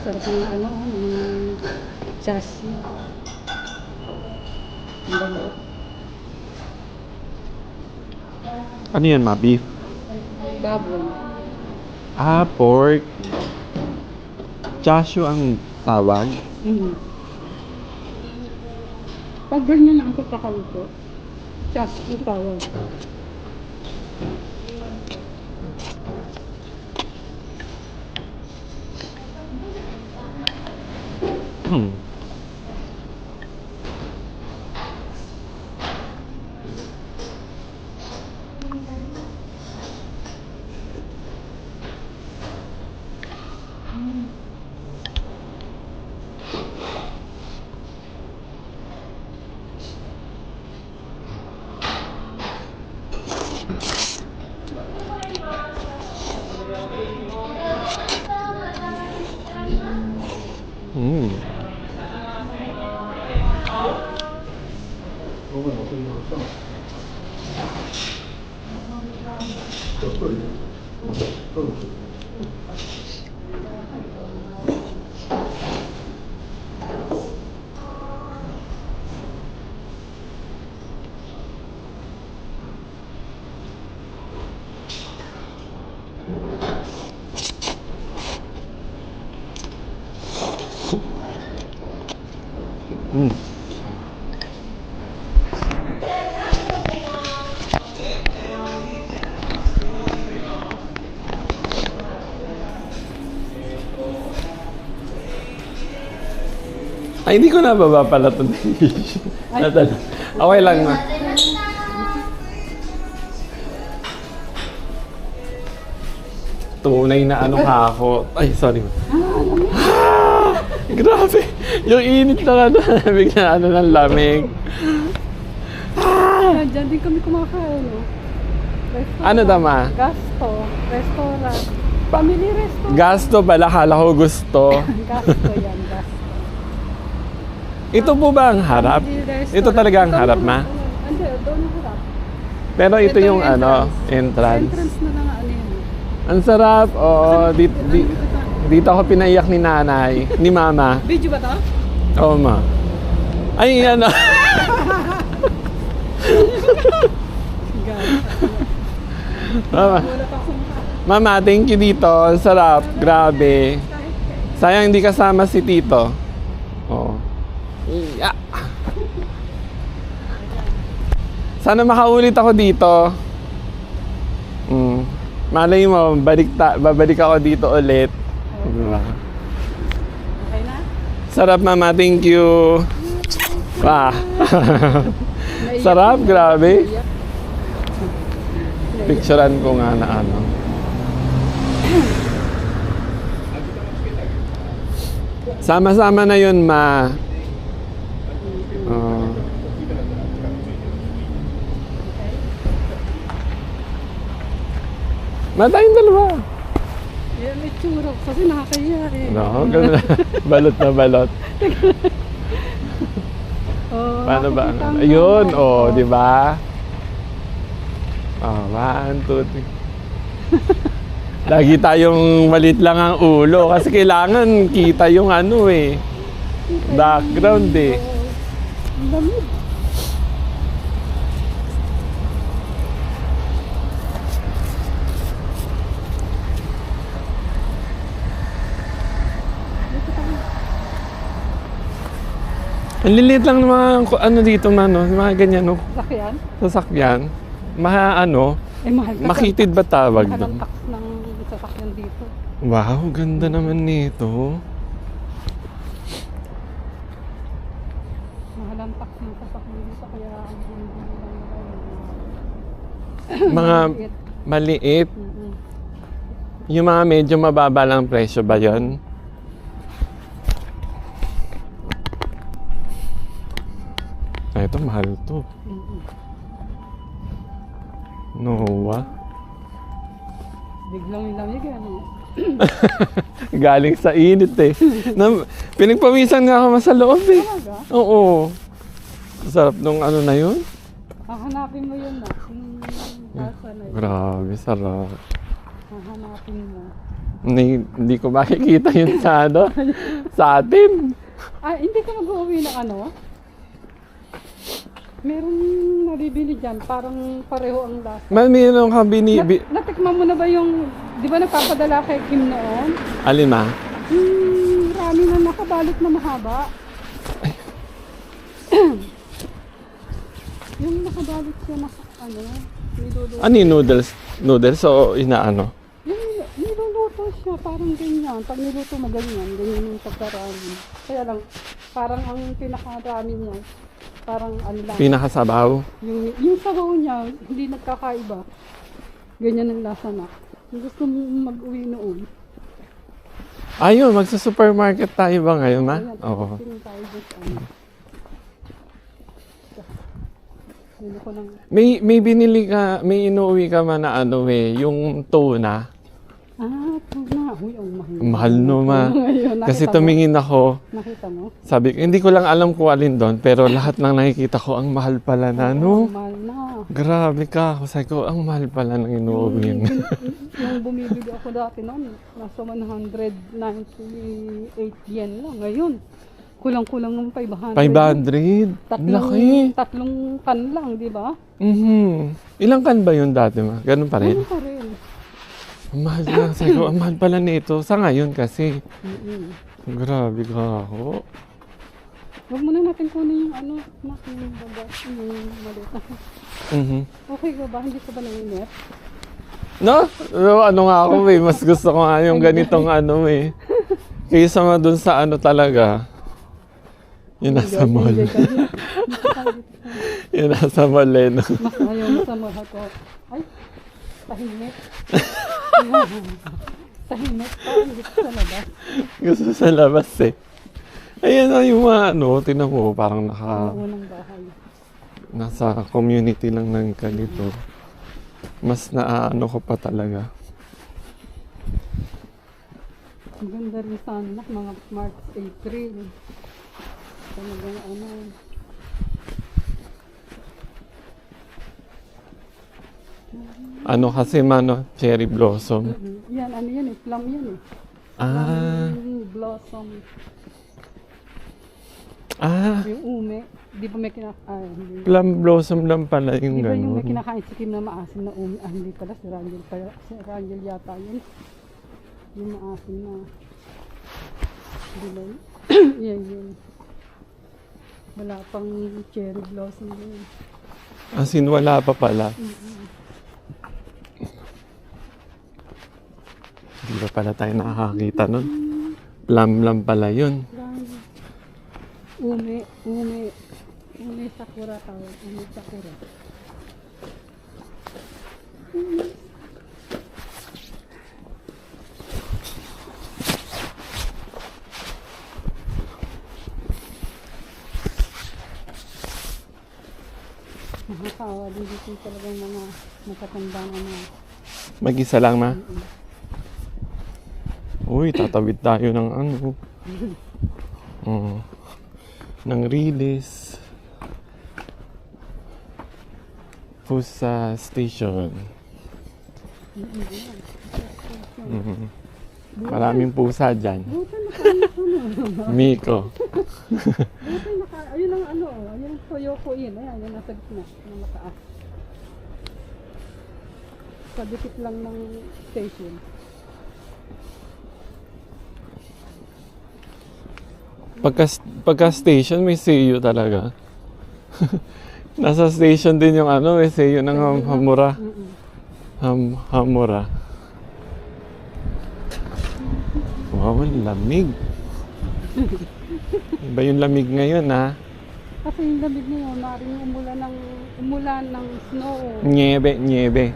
Sarap ng mga chassis. Ang dalawa. Ano yan, ma? Beef? Baboy. Pork. Chashu ang tawag. Pag ganyan ang pagkakaluto, chassis yung tawag. Ay, hindi ko nababa pala ito. Okay lang na. Tunay na ako. Ay, sorry. Grabe! Yung init na bigla ng lamig. Diyan din kami kumakain. Ano tama? Gasto. Restaurant. Family restaurant. Gasto pala, kala ko gusto. Gasto yan, gasto. Ito po ba ang harap? Family restaurant. Ito talaga ang harap, ma? Hindi, doon ang harap. Pero ito Ito yung yung ano, entrance. Entrance na lang ano yun. Ang sarap. Oo, dito ako pinaiyak ni nanay, ni mama. Video ba to? Oo, ma. Ay, ano. Mama. Mama, thank you dito. Ang sarap. Grabe. Sayang hindi kasama si Tito. Oo. Yeah. Sana makaulit ako dito. Malay mo, babalik ako dito ulit. Diba? Okay na? Sarap, mama. Thank you. Wow. Sarap, grabe. Picturean ko nga na ano. Sama-sama na yun, ma. Tayong dalawa. Yan, may tsura. Kasi nakakaya eh. No, ganda. Balot na balot. Oh, Paano ba? nakikita mo Ayun, naman. oh, di ba? Oh, 1, 2, 3. Lagi tayong malit lang ang ulo kasi kailangan kita yung ano eh. Background eh. Ang lamig. Ang lilit lang ng mga ano dito man, no? Mga ganyan, no? Sakyan? Sasakyan. Ano? Eh, mahal ka. Makitid ba tawag Mahal ang doon? tax ng sasakyan dito. Wow, ganda naman nito. Mahal ang tax ng sasakyan dito. Kaya ang hindi lang Mga maliit. Yung mga medyo mababa lang presyo ba yun? Ah, ito mahal to. Noah. Biglang yung lamig ano. Galing sa init eh. Pinagpawisan nga ako sa loob eh. Talaga? Oo. Sarap nung ano na yun. Hahanapin mo yun na. Nasa na yun. Grabe, sarap. Hahanapin mo. Hindi ko makikita yun sa ano. Sa atin. Ah, hindi ka mag-uwi ng ano? Meron nabibili dyan. Parang pareho ang lasa. Meron ka Natikman mo na ba yung... Di ba nagpapadala kay Kim noon? Alin ma? Marami na nakabalot na mahaba. Yung nakabalot siya na ano, niluluto. Ano yung noodles? Noodles o inaano? Yung niluluto siya, parang ganyan. Pag niluto mo ganyan, ganyan yung pagkarami. Kaya lang, parang ang pinakarami niya, parang ano lang. Pinakasabaw? Yung sabaw niya, hindi nagkakaiba. Ganyan ang lasa na. Kung gusto mo mag-uwi noon. Ayun, magsa-supermarket tayo ba ngayon ma? Ayan, Oo. tingin tayo dyan sa ano. Bili ko lang. May binili ka, may inuwi ka man na ano eh, yung tuna. Ah, tuna. Uy, ang mahal. Mahal no ma. Ngayon, Kasi nakita mo? tumingin ako, Nakita mo? sabi ko, hindi ko lang alam kung alin doon, pero lahat ng nakikita ko, ang mahal pala na, no? Mahal na. Grabe ka. Sabi ko, ang mahal pala ng inuwi yun. Yung bumibili ako dati noon, nasa 198 yen lang. Ngayon, kulang-kulang ng 500. 500? Laki. Tatlong kan lang, di ba? Ilang kan ba yun dati ma? Ganun pa rin? Ano pa rin? Ang mahal na. Sabi ko, ang mahal pala nito. Sa ngayon kasi. Grabe ka ako. Huwag muna natin kunin yung ano, yung baga, yung malita. Okay ka ba? Hindi ka ba nanginip? No? Ano nga ako eh. Mas gusto ko nga yung ganitong ano eh. Kaysa nga dun sa ano talaga. Yung nasa mall. Yung nasa mall eh. No? Mas ayaw mo sa mall ko. Ay, tahimik. Tahimik pa, hindi ko sa labas. Gusto sa labas eh. Ayan na yung mga ano. Tinan mo parang Unang bahay. nasa community lang ng ganito. Mas naaano ko pa talaga. Ang ganda rin sana, mga March, April. Talagang ano. Ano kasi mano, cherry blossom. Yan, ano yan eh, plum yan eh. Ah, Blossom. Yung ume. Di ba may kinakain? Hindi. plum blossom lang pala yung Di ba yung may gano'n. kinakain si Kim na maasim na ume? Ah, hindi pala. Si Rangel, si Rangel yata yun. Yung maasim na. Di ba yun? Yan yun. Wala pang cherry blossom yun. As in, wala pa pala. Hindi pa pala tayo nakakakita nun. Plum lang pala yun. Ume sakura tawag. Ume sakura. Nakakawa din dito talagang mga matatanda na mga. Mag-isa lang ma. Uy, tatawid tayo ng ano. Ng release. Pusa Station. Maraming pusa dyan. Miko. Ayun ang ano, ayun ang Toyoko Inn. Ayan, yung nasa gitna, ng mataas. Padikit lang ng station. Pagka station, may seiyuu talaga. Nasa station din yung ano, may seiyuu ng Hamura. Hamura. Wow, ang lamig. Iba yung lamig ngayon, ha? Kasi yung lamig ngayon, maaaring umulan ng snow. Niebe.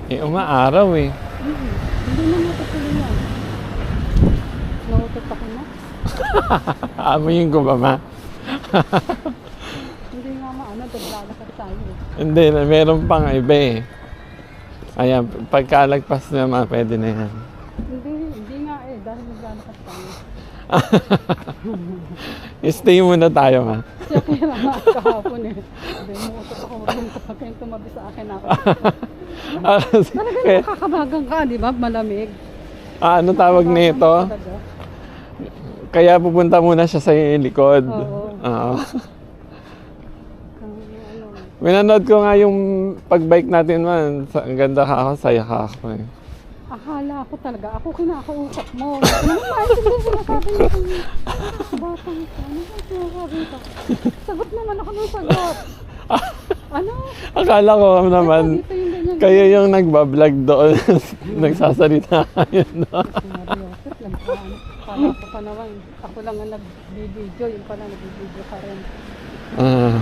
Okay. Umaaraw eh. Hindi na natutuloy yan. Nautot ako na. Amoyin ko ba, ma? Hindi nga maano, naglalakad tayo. Hindi, meron pang iba eh. Ayan, pagkalagpas naman, pwede na yan. Hindi nga eh, dahil naglalakad tayo. Stay muna tayo, ma. Siya kaya lang kahapon eh. Sabi mo, utot ako rin kapag kayong tumabi sa akin ako. Talagang nakakabagang ka, di ba? Malamig. Ano tawag nito? Talaga. Kaya pupunta muna siya sa likod. Oo. Oo. Ano, Minanood ko nga yung pagbike natin man. Ang ganda ka ako, saya ka ako eh. akala ko talaga, ako kinakausap mo. Ano maintindihan sinasabi mo? Batang ka, ano ba sinasabi ko? Sagot naman ako ng sagot. Ano? Akala ko naman, Ito yung ganyan. kayo yung nagbablog doon. Nagsasalita kayo doon. Seryoso lang pa. Kala ko pa naman. Ako lang ang nag-video. Yung pala nag-video ka rin. Ah.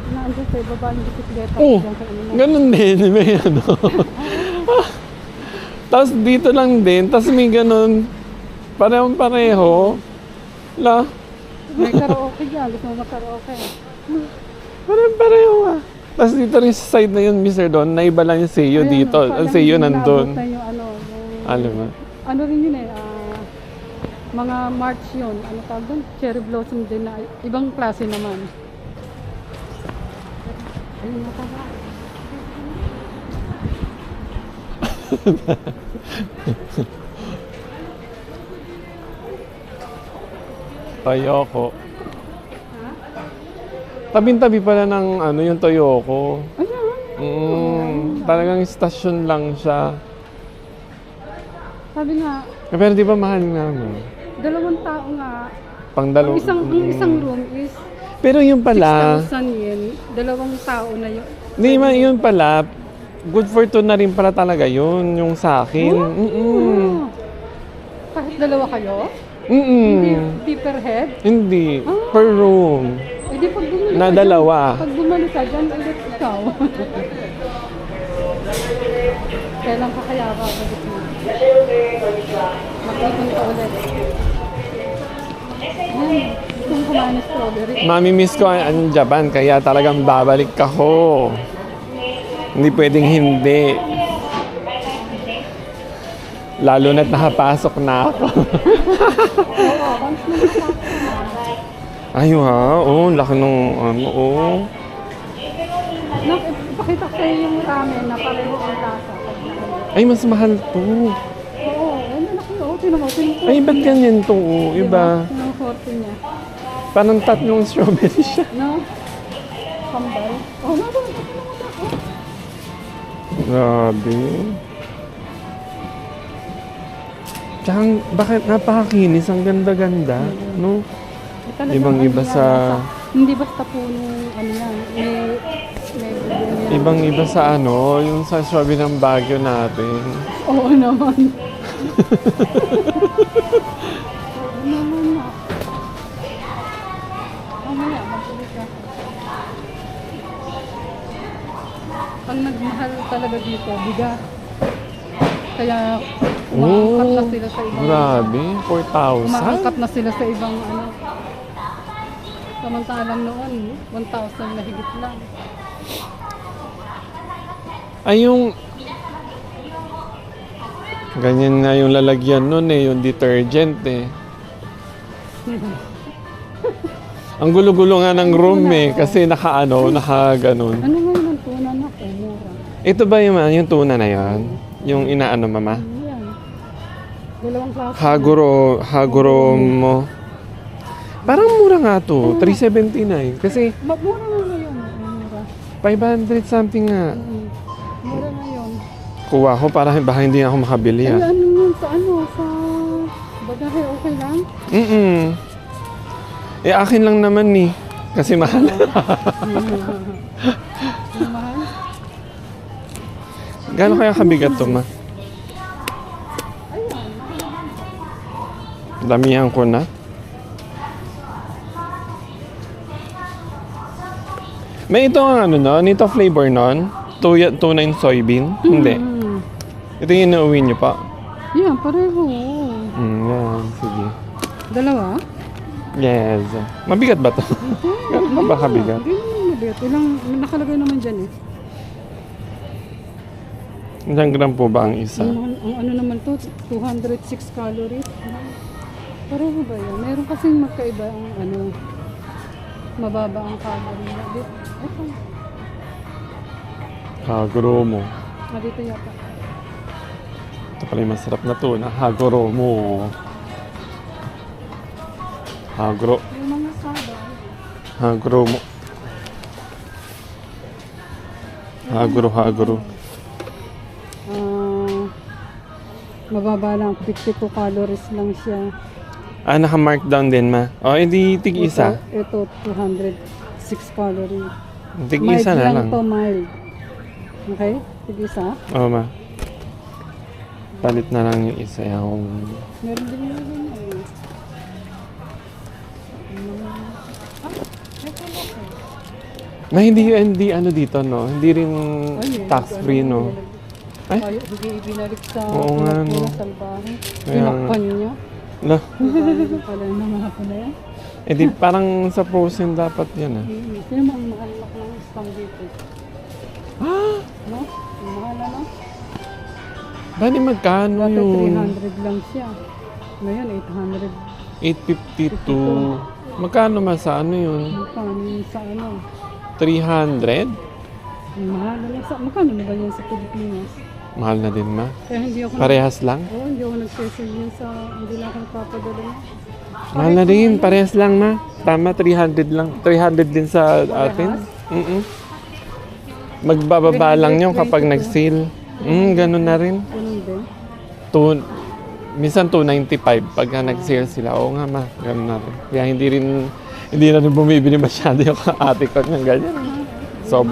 Naandun sa ibaba yung bisikleta. Oh, Diyan sa ano mo. ganun din. May ano. Tapos dito lang din. Tapos may ganun. Parehong-pareho. La. May karaoke dyan. Gusto mo mag-karaoke. Parehong-pareho ah. Tapos dito rin sa side na yun, Mr. Don, naiba lang yung seyo Ayun, dito. parang Ang seyo nandun. inaabot na yung ano. Yung, Alam mo. ano rin yun eh. Mga March yun. Ano tawag doon? Cherry blossom din na ibang klase naman. Ayun na pala. Toyoko. Tabi-tabi pala ng ano yung Toyoko. Ayun. Talagang stasyon lang siya. Sabi nga, Pero di ba mahal nga mo? 2 tao nga. Pang Ang isang room is Pero yung pala, 6,000 yen. 2 tao na yun. di man yun pala, good for two na rin pala talaga yun, yung sa akin. Kahit 2 kayo? Hindi. Hindi per head? Hindi. Per room. Eh di pag bumalik Na ka dalawa. dyan, pag bumalik ka dyan, ulit ikaw. Kailan ka kaya babalik mo? Mag-ipon ka ulit. Ayan, gusto kong kumain ng strawberry. Mami-miss ko ang Japan, kaya talagang babalik ako. Hindi pwedeng hindi. Lalo na't nakapasok na ako. Oo, once na nasa. Ay, wow. Oo, laki nung ano, oo. Nak, ipakita ko sa'yo yung ramen na pareho ang lasa. Ay, mas mahal to. Oo, ayun na laki. Oo, tinan mo. Ay, ba't ganyan to? Oo, iba. Yung forte niya. Parang tatlong strawberry siya. No? Kambal. Oo, naman. Grabe. Tsaka, bakit napakakinis? Ang ganda-ganda, no? Ibang-iba sa... Hindi basta puno, ano yan, may bibili yan. Ibang-iba sa ano, yung sa strawberry ng Baguio natin. Oo naman. Oo naman na. Mamaya, magbili ka. Ang nagmahal talaga dito, bigas. Kaya umaangkat na sila sa ibang... Grabe, 4,000? Umaangkat na sila sa ibang ano. Samantalang noon, 1,000 na higit lang. Ay, yung... Ganyan nga yung lalagyan nun eh, yung detergent eh. Ang gulo-gulo nga ng room eh, kasi naka-ganon. Ano ngayon ang tuna na ko? Mura. Ito ba yung tuna na yon? Yung inaano, mama? Yan. Dalawang klase. Haguro mo. Parang mura nga to, 379. Kasi Mura na ngayon. Mura. 500 something nga. Mura na yun. Kuha ko para baka hindi ako makabili Ay, ah. ano yun? Sa bagahe, okay lang? Eh akin lang naman eh. Kasi mahal. Ano mahal? Gano'n kaya kabigat to, ma? Damihan ko na. May ito ang ano no? Nito flavor nun? Tuna in soybean? Hindi. Ito yung inuwi niyo pa. Yan, pareho. Yan. Sige. Dalawa? Yes. Mabigat ba to? Gano'n ba kabigat? Hindi naman mabigat. Ilang nakalagay naman dyan eh. Ilang gram po ba ang isa? Ang ano naman to, 206 calories. Pareho ba yan? Meron kasing magkaiba ang ano, mababa ang calorie. Ito. Haguro mo. Dito yata. Ito pala yung masarap na tuna. Haguro mo. Haguro. Yung mga sabay. Haguro mo. Haguro. Mababa lang, 52 calories lang siya. Ah, naka-mark down din, ma. O, edi tig-isa. Ito 206 calories. Tig-isa na lang. To mild. Okay? Tig-isa. Oo, ma. Palit na lang yung isa. Yung... Meron din yun. Ma, hindi ano dito, no? Hindi rin tax-free, no? Ay? Ay, hindi ibinalik sa Oo nga, no. salbahe. Kaya nga. Tinakpan niya. La. Pala na mga pala yan. Eh di parang sa frozen dapat yan, ah. Sino mo ang mahal ng isang dito? Ah! No? Ang mahal na. Bali magkano Dati yun? 300 lang siya. Ngayon 852. Magkano ma sa ano yun? 800. Magkano sa ano? 300? Ang mahal na lang. Magkano na ba yan sa Pilipinas? Mahal na din, ma. Kaya hindi ako Parehas lang? Oo, hindi ako nag-session yun sa... Hindi lang ako nagpapadala niya. Mahal na din, parehas lang, ma. Tama, 300 lang. 300 din sa atin. Magbababa lang yun kapag nag-sale. Ganun na rin. Ganun din. Minsan 295 pagka nag-sale sila. Oo nga, ma. Ganun na rin. Kaya hindi na rin bumibili masyado yung ate ko ng ganyan.